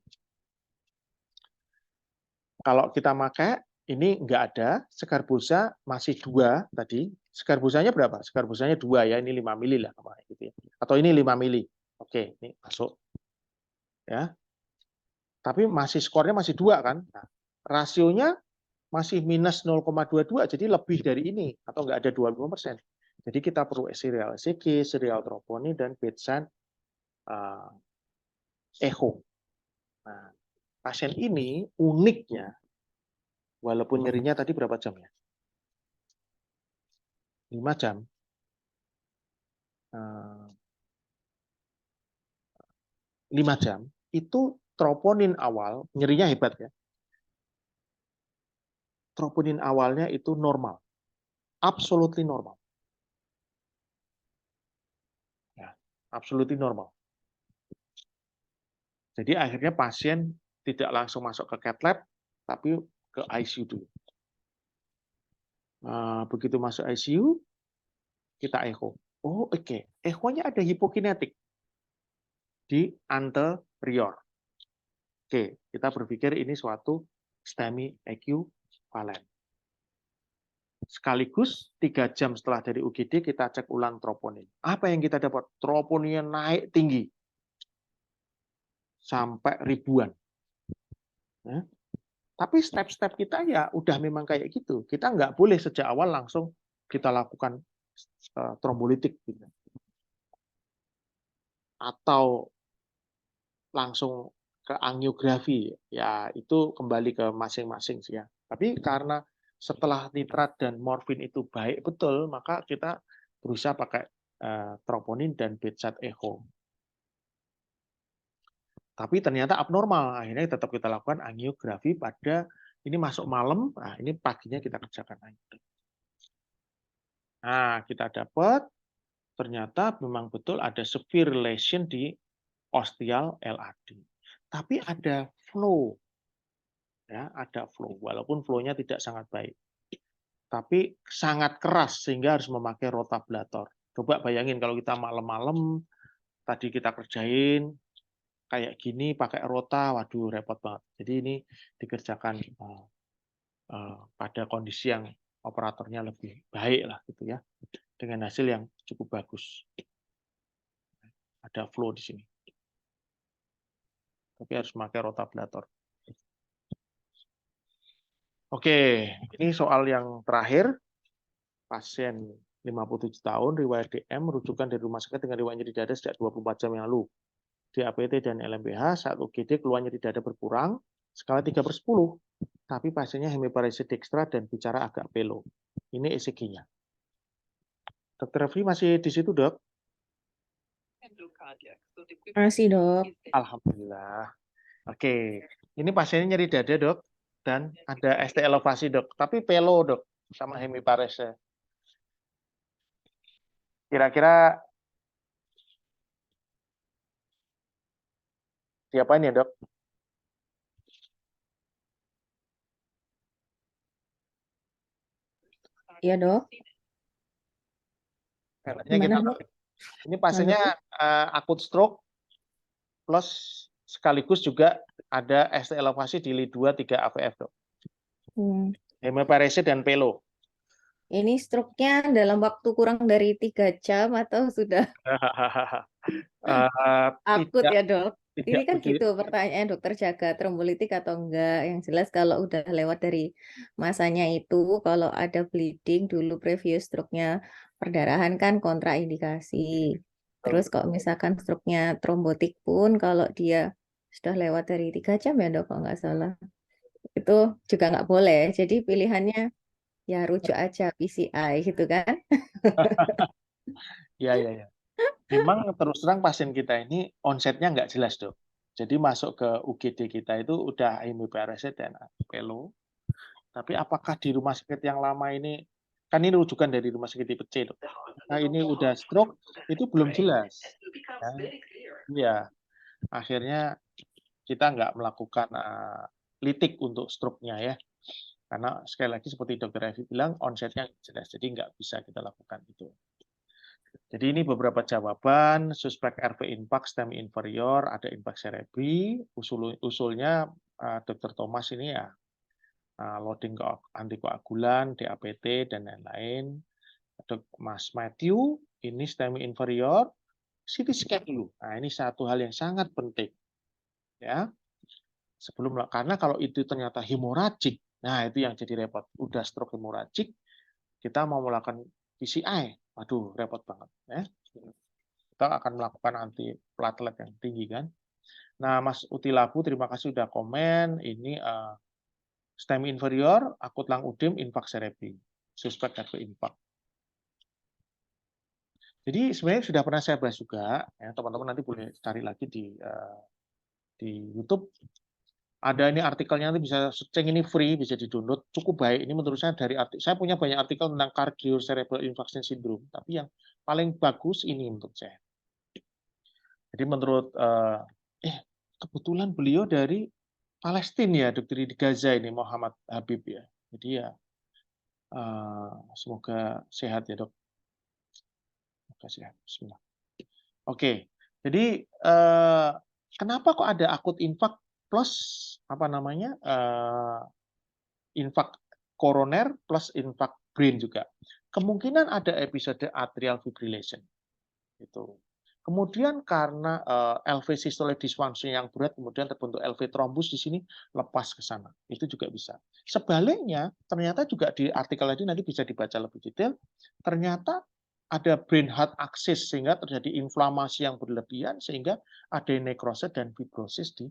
kalau kita pakai ini nggak ada, segar busa masih 2 tadi. Segar busanya berapa? Segar busanya 2 ya, ini 5 mili lah gitu ya. Atau ini 5 mili. Oke, ini masuk. Ya. Tapi masih skornya masih 2 kan? Nah, rasionya masih minus 0,22, jadi lebih dari ini atau nggak ada 25%. Jadi kita perlu serial ECG, serial troponin dan bedside echo. Nah, pasien ini uniknya walaupun nyerinya tadi berapa jam ya? 5 jam. 5 jam, itu troponin awal, nyerinya hebat ya. Troponin awalnya itu normal. Absolutely normal. absolutely normal. Jadi akhirnya pasien tidak langsung masuk ke cath lab, tapi ke ICU dulu. Begitu masuk ICU, kita echo. Oh, oke. Echonya ada hipokinetik di anterior. Oke, kita berpikir ini suatu STEMI equivalent. Sekaligus 3 jam setelah dari UGD kita cek ulang troponin. Apa yang kita dapat? Troponinnya naik tinggi sampai ribuan. Nah, tapi step-step kita ya udah memang kayak gitu. Kita nggak boleh sejak awal langsung kita lakukan trombolitik gitu. Atau langsung ke angiografi, ya itu kembali ke masing-masing sih ya. Tapi karena setelah nitrat dan morfin itu baik betul, maka kita berusaha pakai troponin dan bedside echo. Tapi ternyata abnormal, akhirnya tetap kita lakukan angiografi pada ini masuk malam, nah ini paginya kita kerjakan angiografi. Nah, kita dapat ternyata memang betul ada severe lesion di ostial LAD. Tapi ada flow, ya, ada flow, walaupun flow-nya tidak sangat baik. Tapi sangat keras sehingga harus memakai rotablator. Coba bayangin kalau kita malam-malam tadi kita kerjain kayak gini pakai rota, waduh repot banget. Jadi ini dikerjakan pada kondisi yang operatornya lebih baik lah gitu ya, dengan hasil yang cukup bagus. Ada flow di sini. Tapi harus memakai rotablator. Oke, ini soal yang terakhir. Pasien 57 tahun, riwayat DM, rujukan dari rumah sakit dengan riwayat nyeri dada sejak 24 jam yang lalu. DAPT dan LMBH saat UGD keluar nyeri dada berkurang, skala 3/10. Tapi pasiennya hemiparesis dekstra dan bicara agak pelo. Ini ECG-nya. Dokter Refri masih di situ, Dok? Masih, Dok. Alhamdulillah. Oke, ini pasiennya nyeri dada, Dok, dan ada ST elevasi, Dok. Tapi pelo, Dok, sama hemiparesis. Kira-kira diapain ya, Dok? Iya, Dok. Enaknya Gimana, kita Dok? ini pasiennya akut stroke plus sekaligus juga ada ST elevasi di LI2 3 AVF, Dok. Hemiparesis dan pelo. Ini stroke-nya dalam waktu kurang dari 3 jam atau sudah akut Tidak, ya, Dok? Ini tidak kan begitu. gitu pertanyaan dokter jaga trombolitik atau enggak. Yang jelas kalau udah lewat dari masanya itu, kalau ada bleeding dulu previous stroke-nya perdarahan kan kontraindikasi. Terus kalau misalkan stroke-nya trombotik pun kalau dia sudah lewat dari 3 jam ya, Dok, kalau nggak salah. Itu juga nggak boleh. Jadi pilihannya ya rujuk aja PCI gitu kan. Ya, ya, ya. Memang terus terang pasien kita ini onsetnya nggak jelas, Dok. Jadi masuk ke UGD kita itu udah hemiparesis dan pelo. Tapi apakah di rumah sakit yang lama ini, kan ini rujukan dari rumah sakit tipe C, Dok. Nah, ini udah stroke, itu belum jelas. Ya, iya. Akhirnya kita nggak melakukan litik untuk stroke-nya ya. Karena sekali lagi seperti Dr. Evi bilang, onsetnya jelas, jadi nggak bisa kita lakukan itu. Jadi ini beberapa jawaban, suspek RV infark stem inferior, ada infark cerebri, usulnya Dr. Thomas ini ya loading ke antikoagulan, DAPT, dan lain-lain. Mas Matthew, ini stem inferior, CT scan dulu. Nah, ini satu hal yang sangat penting. Ya, sebelum, karena kalau itu ternyata hemoragik, nah itu yang jadi repot. Udah stroke hemoragik, kita mau melakukan PCI, waduh repot banget. Ya. Kita akan melakukan anti platelet yang tinggi kan. Nah, Mas Utilabu, terima kasih sudah komen. Ini stem inferior, akut lung udem, infark cerebri, suspek RV infark. Jadi sebenarnya sudah pernah saya bahas juga, ya, teman-teman nanti boleh cari lagi di YouTube. Ada ini artikelnya, nanti bisa searching, ini free, bisa di-download, cukup baik. Ini menurut saya dari saya punya banyak artikel tentang cardiocerebral infarction syndrome, tapi yang paling bagus ini menurut saya. Jadi menurut kebetulan beliau dari Palestina ya, dokter di Gaza ini Muhammad Habib ya. Jadi ya semoga sehat ya dok. Semoga sehat. Bismillah. Oke, jadi kenapa kok ada akut infak plus apa namanya infak koroner plus infak brain juga? Kemungkinan ada episode atrial fibrillation itu. Kemudian karena LV systolic dysfunction yang berat, kemudian terbentuk LV thrombus di sini lepas ke sana. Itu juga bisa. Sebaliknya, ternyata juga di artikel tadi nanti bisa dibaca lebih detail, ternyata ada brain heart axis sehingga terjadi inflamasi yang berlebihan sehingga ada nekrosis dan fibrosis di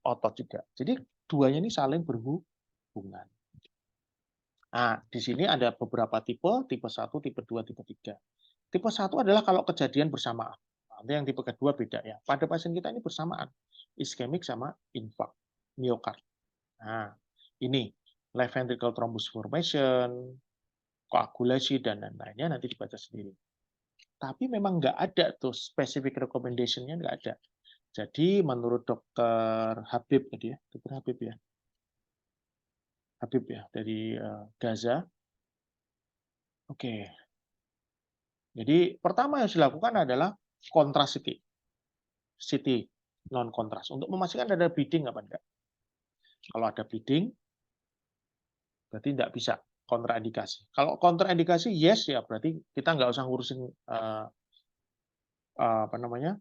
otot juga. Jadi duanya ini saling berhubungan. Nah, di sini ada beberapa tipe 1, tipe 2, tipe 3. Tipe 1 adalah kalau kejadian bersamaan. Nanti yang tipe kedua beda ya. Pada pasien kita ini bersamaan. Iskemik sama infak miokard. Nah, ini left ventricle thrombus formation, koagulasi, dan lain-lainnya nanti dibaca sendiri. Tapi memang nggak ada tuh specific recommendation-nya, nggak ada. Jadi menurut dokter Habib tadi ya, dokter Habib ya, Habib ya dari Gaza. Oke. Jadi pertama yang harus dilakukan adalah kontras CT non kontras untuk memastikan ada bleeding apa enggak. Kalau ada bleeding berarti tidak bisa kontraindikasi. Kalau kontraindikasi yes ya berarti kita nggak usah ngurusin apa namanya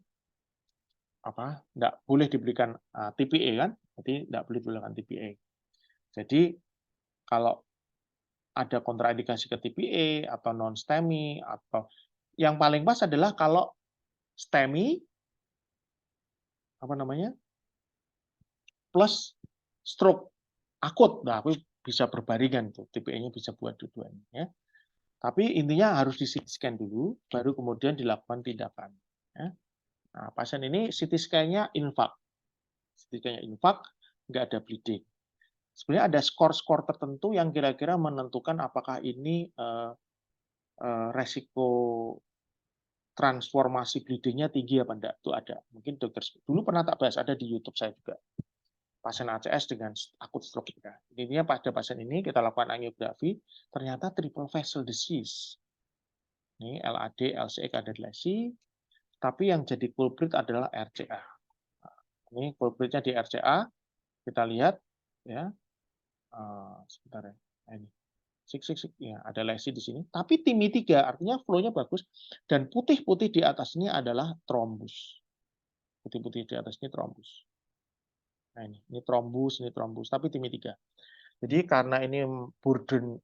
nggak boleh diberikan TPA kan, berarti nggak boleh diberikan TPA. Jadi kalau ada kontraindikasi ke TPA atau non STEMI atau yang paling pas adalah kalau STEMI apa namanya plus stroke akut, nah aku bisa berbaringan tuh, TPA-nya bisa buat dua-duanya. Ya. Tapi intinya harus di CT scan dulu, baru kemudian dilakukan tindakan. Ya. Nah, pasien ini CT scan-nya infak, CT scan-nya infak, nggak ada bleeding. Sebenarnya ada skor-skor tertentu yang kira-kira menentukan apakah ini resiko transformasi bleedingnya tinggi apa enggak. Itu ada. Mungkin dokter dulu pernah tak bahas, ada di YouTube saya juga. Pasien ACS dengan akut stroke kita. Intinya pada pasien ini kita lakukan angiografi, ternyata triple vessel disease. Ini LAD, LCE, ada lesi, tapi yang jadi culprit adalah RCA. Ini culpritnya di RCA, kita lihat ya. Sebentar ya. Ini. Ya, ada lesi di sini. Tapi TIMI 3 artinya flow-nya bagus dan putih-putih di atas ini adalah trombus. Putih-putih di atas ini trombus. Nah ini trombus, tapi TIMI 3. Jadi karena ini burden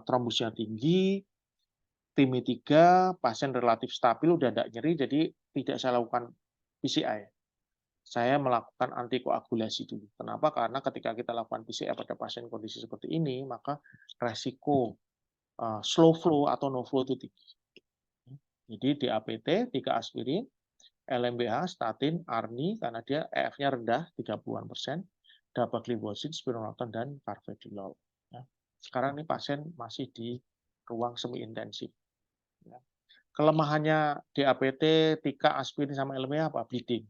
trombusnya tinggi, TIMI 3, pasien relatif stabil, udah tidak nyeri, jadi tidak saya lakukan PCI. Saya melakukan antikoagulasi dulu. Kenapa? Karena ketika kita lakukan PCI pada pasien kondisi seperti ini, maka resiko slow flow atau no flow itu tinggi. Jadi DAPT, 3 aspirin, LMBH, statin, ARNI, karena dia EF-nya rendah, 30%, dapagliflozin, spironolactone, dan carvedilol. Ya. Sekarang ini pasien masih di ruang semi intensif. Ya. Kelemahannya DAPT, 3 aspirin sama LMBH apa? Bleeding.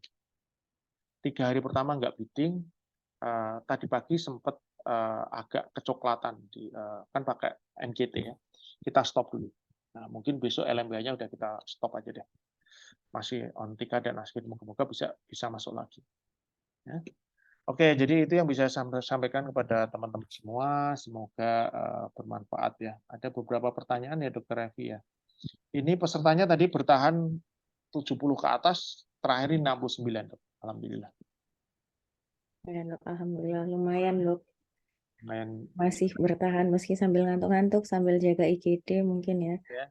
3 hari pertama nggak bleeding, tadi pagi sempat agak kecoklatan, kan pakai NGT ya. Kita stop dulu. Nah, mungkin besok LMBH-nya udah kita stop aja deh. Masih on 3 dan aspirin, moga-moga bisa masuk lagi. Ya. Oke, jadi itu yang bisa saya sampaikan kepada teman-teman semua. Semoga bermanfaat ya. Ada beberapa pertanyaan ya, Dokter Revi ya. Ini pesertanya tadi bertahan 70 ke atas, terakhir 69, Dok. Alhamdulillah. Ya, dok. Alhamdulillah lumayan dok. Lumayan. Masih bertahan meski sambil ngantuk-ngantuk, sambil jaga IGD mungkin ya. Ya.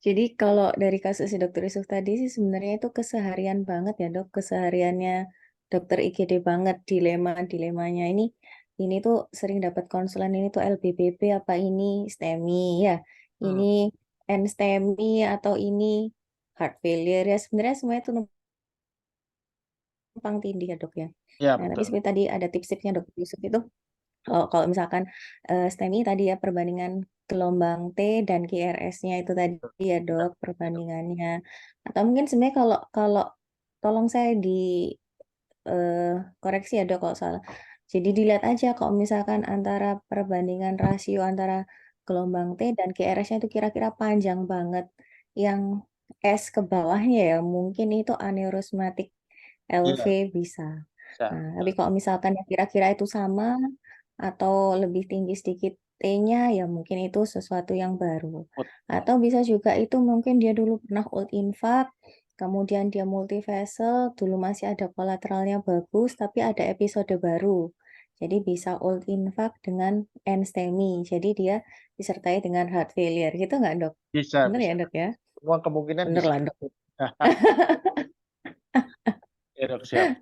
Jadi kalau dari kasus si dokter Yusuf tadi sih sebenarnya itu keseharian banget ya dok, kesehariannya dokter IGD banget, dilemanya ini tuh sering dapat konsulan, ini tuh LBPP apa ini STEMI ya, ini NSTEMI atau ini heart failure ya, sebenarnya semuanya itu numpang tindih ya dok ya. Ya, Nah tapi betul. seperti tadi ada tips-tipsnya dokter Yusuf itu Kalau misalkan STEMI tadi ya perbandingan gelombang T dan QRS-nya itu tadi ya dok perbandingannya. Atau mungkin sebenarnya kalau tolong saya di koreksi ya dok kalau salah. Jadi dilihat aja kalau misalkan antara perbandingan rasio antara gelombang T dan QRS-nya itu kira-kira panjang banget. Yang S ke bawahnya ya mungkin itu aneurysmatic LV Iya, bisa. bisa. Nah, tapi kalau misalkan ya kira-kira itu sama atau lebih tinggi sedikit T-nya ya mungkin itu sesuatu yang baru. Atau bisa juga itu mungkin dia dulu pernah old infarct, kemudian dia multivessel, dulu masih ada kolateralnya bagus, tapi ada episode baru. Jadi bisa old infarct dengan end STEMI. Jadi dia disertai dengan heart failure. Gitu nggak dok? Bisa, Bener ya bisa. dok ya? Semua kemungkinan Bener bisa. lah dok. Ya, dok, siap.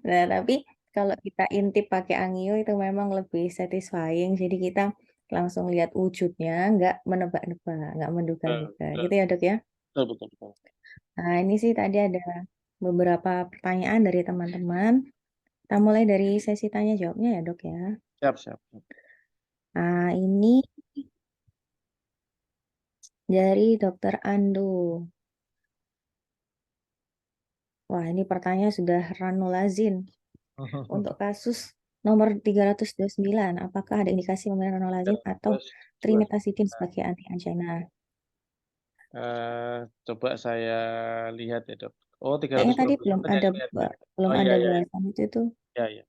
Nah, tapi kalau kita intip pakai angio itu memang lebih satisfying. Jadi kita langsung lihat wujudnya, nggak menebak-nebak, nggak menduga-duga. Betul, Gitu ya dok ya? betul, betul, betul. Nah, ini sih tadi ada beberapa pertanyaan dari teman-teman. Kita mulai dari sesi tanya jawabnya ya dok ya. Siap, siap. Nah, ini dari dokter Ando. Wah, ini pertanyaan sudah ranulazin. Untuk kasus nomor 329, apakah ada indikasi pemberian ranulazin atau Terus, trimetazidin sebagai anti-angiina? coba saya lihat ya, dok. Oh, Kayaknya tadi 329 yang lihat ya. belum Oh, iya, ada iya, iya. bahasan itu. Ya, ya.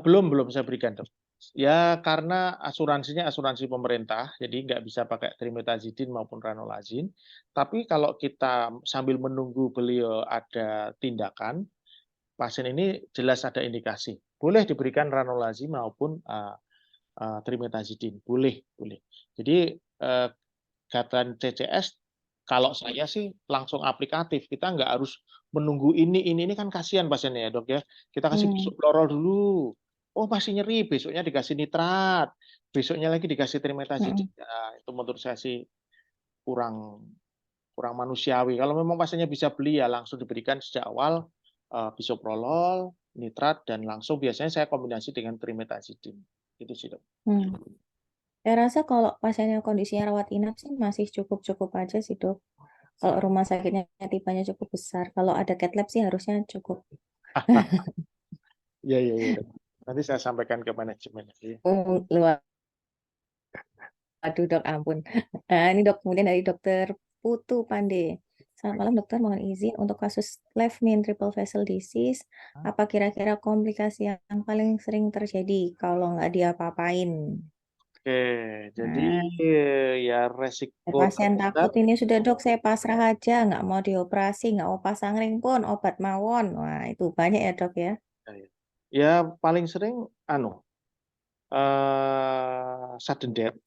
Belum saya berikan, dok. Ya, karena asuransinya asuransi pemerintah, jadi nggak bisa pakai trimetazidin maupun ranolazin. Tapi kalau kita sambil menunggu beliau ada tindakan, pasien ini jelas ada indikasi. Boleh diberikan ranolazin maupun trimetazidin, boleh, boleh. Jadi guideline CCS, kalau saya sih langsung aplikatif. Kita nggak harus menunggu ini kan kasihan pasiennya ya dok ya. Kita kasih besok kloro dulu. Oh masih nyeri, besoknya dikasih nitrat, besoknya lagi dikasih trimetazidin. Ya, itu menurut saya sih kurang kurang manusiawi. Kalau memang pasiennya bisa beli ya langsung diberikan sejak awal bisoprolol, nitrat, dan langsung biasanya saya kombinasi dengan trimetazidin. Itu sih dok. Hmm. Saya rasa kalau pasiennya kondisinya rawat inap sih masih cukup-cukup aja sih dok. Kalau rumah sakitnya tipenya cukup besar, kalau ada cat lab sih harusnya cukup. Iya, iya, iya, dok. Nanti saya sampaikan ke manajemen. Luar. Aduh dok, ampun. Nah, ini dok, kemudian dari dokter Putu Pande. Selamat malam dokter, mohon izin untuk kasus left main triple vessel disease, apa kira-kira komplikasi yang paling sering terjadi kalau nggak diapa-apain? Oke, jadi Nah, ya resiko pasien terbesar. takut ini sudah dok, saya pasrah aja, nggak mau dioperasi, nggak mau pasang ring pun, obat mawon. Wah, itu banyak ya dok ya. Ya paling sering sudden death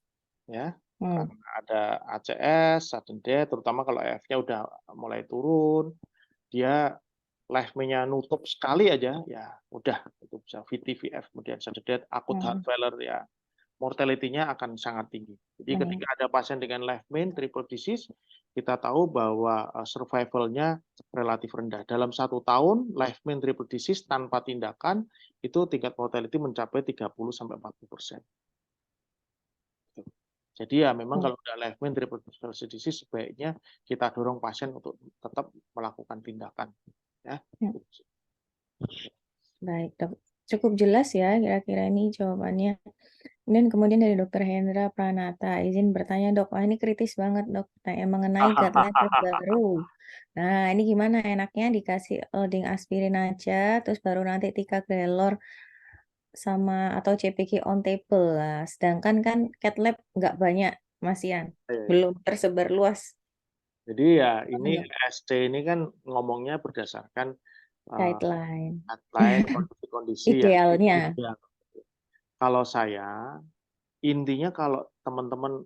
ya, Hmm. karena ada ACS, sudden death, terutama kalau EF-nya udah mulai turun, dia life nya nutup sekali aja, ya udah itu bisa VT, VF, kemudian sudden death, akut heart Hmm. failure ya mortality-nya akan sangat tinggi. Jadi Hmm. ketika ada pasien dengan left main triple disease, kita tahu bahwa survival-nya relatif rendah. Dalam 1 tahun, left main triple disease tanpa tindakan, itu tingkat mortality mencapai 30-40%. Jadi ya memang Hmm. kalau udah left main triple disease, sebaiknya kita dorong pasien untuk tetap melakukan tindakan. Ya. Hmm. Baik dok, cukup jelas ya kira-kira ini jawabannya. Dan kemudian dari Dokter Hendra Pranata, izin bertanya dok, wah ini kritis banget dok, tanya mengenai guideline terbaru. Nah ini gimana enaknya dikasih loading aspirin aja, terus baru nanti ticagrelor sama atau CPK on table lah. Sedangkan kan cat lab nggak banyak, Mas Ian, belum tersebar luas. Jadi ya ini Dok, ST ini kan ngomongnya berdasarkan guideline. guideline kondisi-kondisi yang Idealnya. ideal. Kalau saya, intinya kalau teman-teman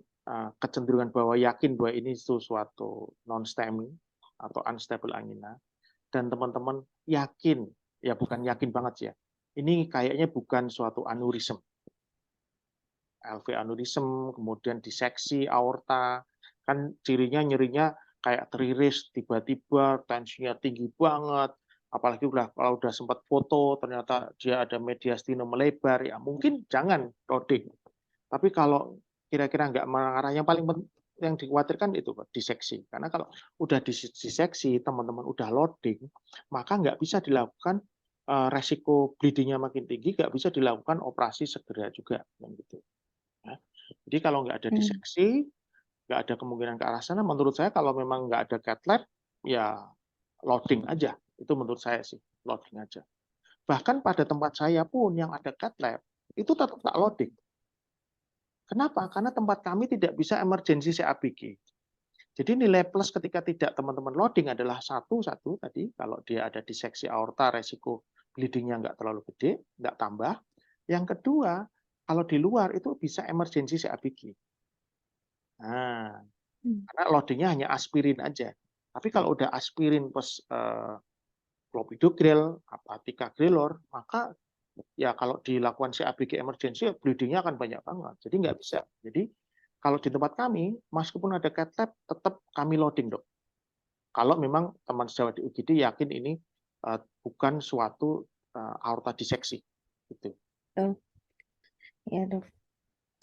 kecenderungan bahwa yakin bahwa ini sesuatu non-STEMI atau unstable angina, dan teman-teman yakin, ya bukan yakin banget sih ya, ini kayaknya bukan suatu aneurism. LV aneurism, kemudian diseksi aorta, kan cirinya nyerinya kayak teriris, tiba-tiba tensinya tinggi banget, Apalagi kalau udah sempat foto, ternyata dia ada mediastinum melebar, ya mungkin jangan loading. Tapi kalau kira-kira nggak mengarah, yang dikhawatirkan itu diseksi. Karena kalau udah diseksi, teman-teman udah loading, maka nggak bisa dilakukan resiko bleedingnya makin tinggi, nggak bisa dilakukan operasi segera juga. Gitu. Ya. Jadi kalau nggak ada diseksi, nggak ada kemungkinan ke arah sana, menurut saya kalau memang nggak ada cath lab, ya loading aja. Itu menurut saya sih, loading aja. Bahkan pada tempat saya pun yang ada cath lab, itu tetap tak loading. Kenapa? Karena tempat kami tidak bisa emergency CABG. Jadi nilai plus ketika tidak teman-teman loading adalah satu tadi, kalau dia ada diseksi aorta, resiko bleedingnya nggak terlalu gede, nggak tambah. Yang kedua, kalau di luar itu bisa emergency CABG. Nah, karena loadingnya hanya aspirin aja. Tapi kalau udah aspirin plus clopidogrel, ticagrelor, maka ya kalau dilakukan CABG emergency, bleedingnya akan banyak banget. Jadi nggak bisa. Jadi kalau di tempat kami, meskipun ada cath lab, tetap kami loading, dok. Kalau memang teman sejawat di UGD yakin ini bukan suatu aorta diseksi. Gitu. Oh, ya dok.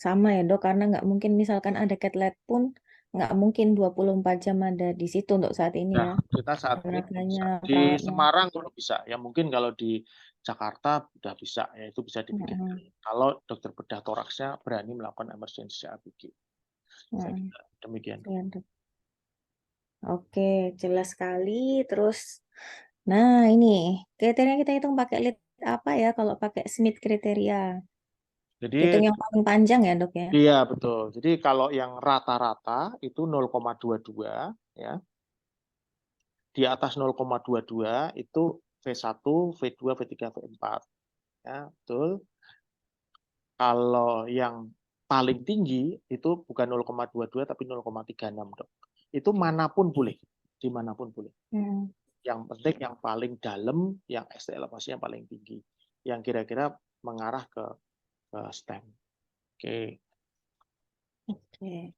Sama ya dok, karena nggak mungkin misalkan ada cath lab pun nggak mungkin 24 jam ada di situ untuk saat ini ya. Nah, kita saat ini Tenaganya, bisa. Di perawatnya. Semarang kalau bisa, ya mungkin kalau di Jakarta udah bisa, ya itu bisa dipikirkan. Kalau dokter bedah toraksnya berani melakukan emergency CABG. Saya kira demikian. Ya, dok. Oke, jelas sekali. Terus, nah ini kriteria kita hitung pakai lead apa ya kalau pakai Smith kriteria? Jadi Hitung yang paling panjang ya dok ya? iya betul. Jadi kalau yang rata-rata itu 0,22 ya. Di atas 0,22 itu V1, V2, V3, V4. Ya, betul. Kalau yang paling tinggi itu bukan 0,22 tapi 0,36, dok. Itu manapun boleh, dimanapun boleh. Yang penting yang paling dalam, yang ST elevasinya paling tinggi, yang kira-kira mengarah ke stem. Oke. Oke,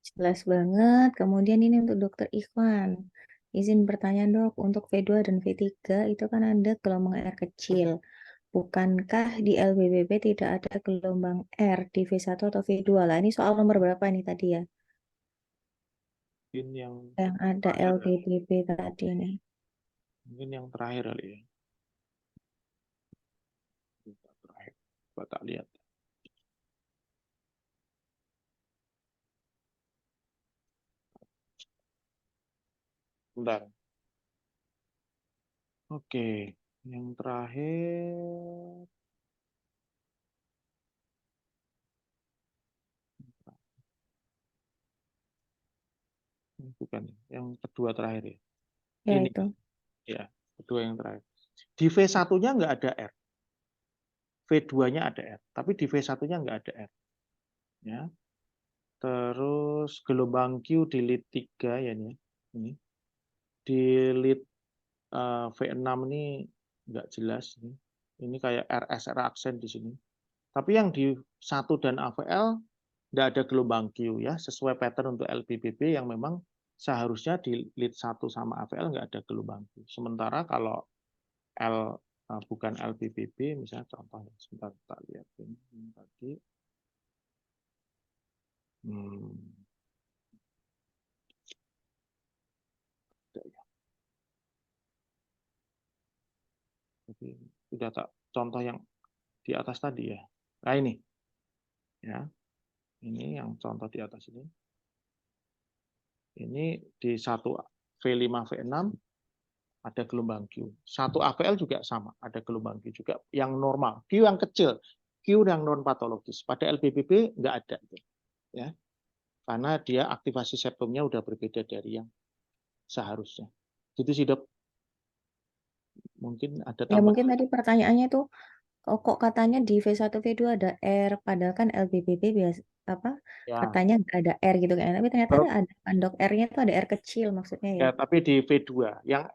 jelas banget. Kemudian ini untuk dokter Ikhwan. Izin bertanya dok, untuk V2 dan V3 itu kan ada gelombang air kecil. Bukankah di LBBP tidak ada gelombang R di V1 atau V2? Lah ini soal nomor berapa nih tadi ya? Mungkin yang Ada terakhir, LBBP tadi nih. mungkin yang terakhir kali ya. Terakhir, coba tak lihat. Bentar. Oke, yang terakhir. Bukan, yang kedua terakhir ya. Ya Ini itu. ya, kedua yang terakhir. Di V1-nya nggak ada R. V2-nya ada R, tapi di V1-nya nggak ada R. Ya. Terus gelombang Q di lead 3 ya nih. Ini. Di lead V6 ini nggak jelas. Ini kayak RSR aksen di sini. Tapi yang di 1 dan AVL nggak ada gelombang Q ya, sesuai pattern untuk LBBB yang memang seharusnya di lead 1 sama AVL nggak ada gelombang Q. Sementara kalau bukan LBBB, misalnya contohnya, sebentar kita lihat ini tadi. Jadi sudah tak contoh yang di atas tadi ya. Nah ini, ya, ini yang contoh di atas ini. Ini di 1 V5 V6 ada gelombang Q. 1 AVL juga sama, ada gelombang Q juga yang normal. Q yang kecil, Q yang non patologis. Pada LBBB nggak ada itu. Ya. Karena dia aktivasi septumnya udah berbeda dari yang seharusnya. Gitu sih, Dok. Mungkin ada Ya tambahan. mungkin tadi pertanyaannya tuh kok katanya di V1 V2 ada R padahal kan LBBP biasa apa Ya. katanya nggak ada R gitu kan. Tapi ternyata ada kan dok R-nya tuh ada R kecil maksudnya ya. Ya, tapi di V2 yang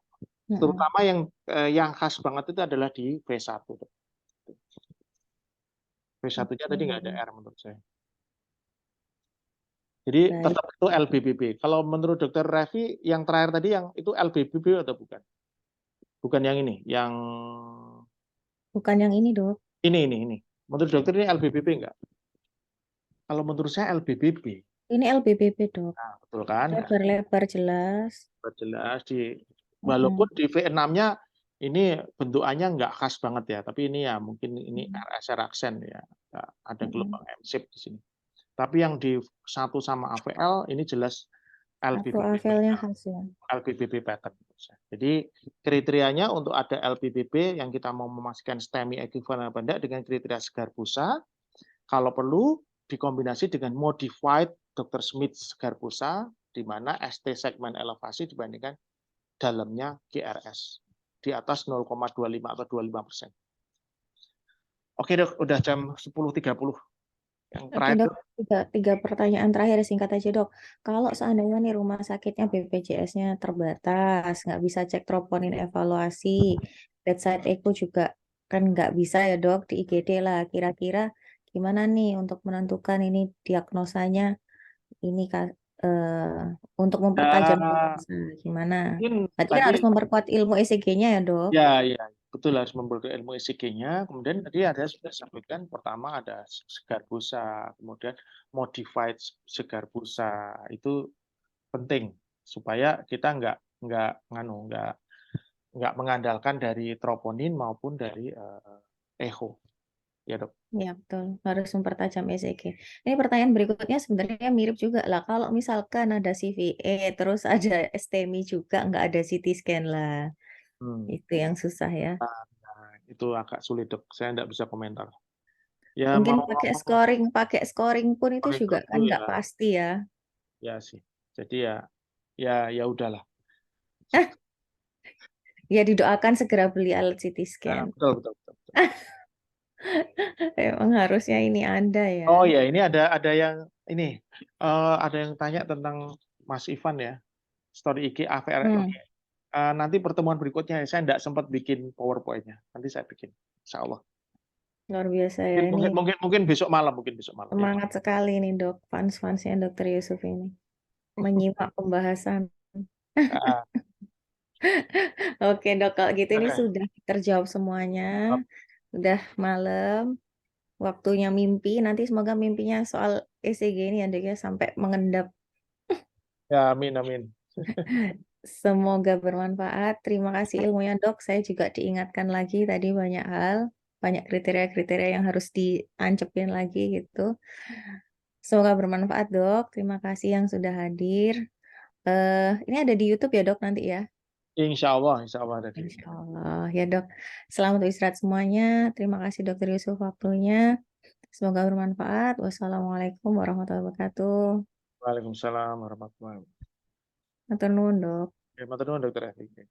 terutama yang khas banget itu adalah di V1. V1-nya tadi nggak ada R menurut saya. Jadi Baik. tetap itu LBBB. Kalau menurut Dokter Revi, yang terakhir tadi yang itu LBBB atau bukan? Bukan yang ini, yang Bukan yang ini, Dok. ini. Menurut dokter ini LBBB enggak? Kalau menurut saya LBBB. Ini LBBB, Dok. Nah, betul kan? Nah, Lebar-lebar jelas. jelas Mm-mm. walaupun di V6-nya ini bentukannya nggak khas banget ya, tapi ini ya mungkin ini RSR aksen ya. Nggak ada Mm-mm. gelombang M-shape di sini. Tapi yang di satu sama AVL ini jelas LBBB Akroavelnya khas ya. LBBB pattern. Jadi kriterianya untuk ada LBBB yang kita mau memastikan STEMI ekuivalen apa enggak dengan kriteria segar busa, kalau perlu dikombinasi dengan modified Dr. Smith segar busa, di mana ST segmen elevasi dibandingkan dalamnya GRS di atas 0,25 atau 25%. Oke dok, udah jam 10.30. Yang Oke, terakhir Dok. Tiga pertanyaan terakhir singkat aja, Dok. Kalau seandainya nih rumah sakitnya BPJS-nya terbatas, nggak bisa cek troponin evaluasi, bedside echo juga kan nggak bisa ya, Dok, di IGD lah. Kira-kira gimana nih untuk menentukan ini diagnosanya ini untuk mempertajam ya, diagnosa gimana? mungkin Berarti kan tadi harus memperkuat ilmu ECG-nya ya, Dok. ya betul harus memperoleh ilmu ECG-nya. Kemudian tadi ada sudah sampaikan pertama ada segar busa, kemudian modified segar busa itu penting supaya kita nggak mengandalkan dari troponin maupun dari echo ya dok. Ya, betul. Harus mempertajam ECG. Ini pertanyaan berikutnya sebenarnya mirip juga lah. Kalau misalkan ada CVE, terus ada STEMI juga, nggak ada CT scan lah. Hmm. Itu yang susah ya. Nah, itu agak sulit dok, saya nggak bisa komentar. Ya Mungkin mau pakai scoring pun itu koreksi juga kan dulu nggak ya, pasti ya. ya sih. Jadi ya udahlah. Ya didoakan segera beli alat CT Nah, scan. betul. Emang harusnya ini ada ya. Oh ya, ini ada yang ini ada yang tanya tentang Mas Ivan ya, story IG AVR ini. Hmm, Nanti pertemuan berikutnya saya nggak sempat bikin PowerPoint-nya. Nanti saya bikin, Insya Allah. luar biasa ya Mungkin ini. mungkin mungkin mungkin besok malam ya. Semangat sekali nih dok, fans-fansnya Dokter Yusuf ini. Menyimak pembahasan. Ah, Oke dok, kalau gitu ini Oke. sudah terjawab semuanya. Udah malam, waktunya mimpi. Nanti semoga mimpinya soal ECG ini ya dok ya, sampai mengendap. Ya, amin. Semoga bermanfaat. Terima kasih ilmunya dok. Saya juga diingatkan lagi tadi banyak hal, banyak kriteria-kriteria yang harus diancepin lagi gitu. Semoga bermanfaat dok. Terima kasih yang sudah hadir. Ini ada di YouTube ya dok nanti ya. Insya Allah ada di Insya Allah ya dok. Selamat istirahat semuanya. Terima kasih dokter Yusuf waktunya. Semoga bermanfaat. Wassalamualaikum warahmatullahi wabarakatuh. Waalaikumsalam warahmatullahi wabarakatuh. Matur nuwun dok. Matur nuwun, Dokter Evi.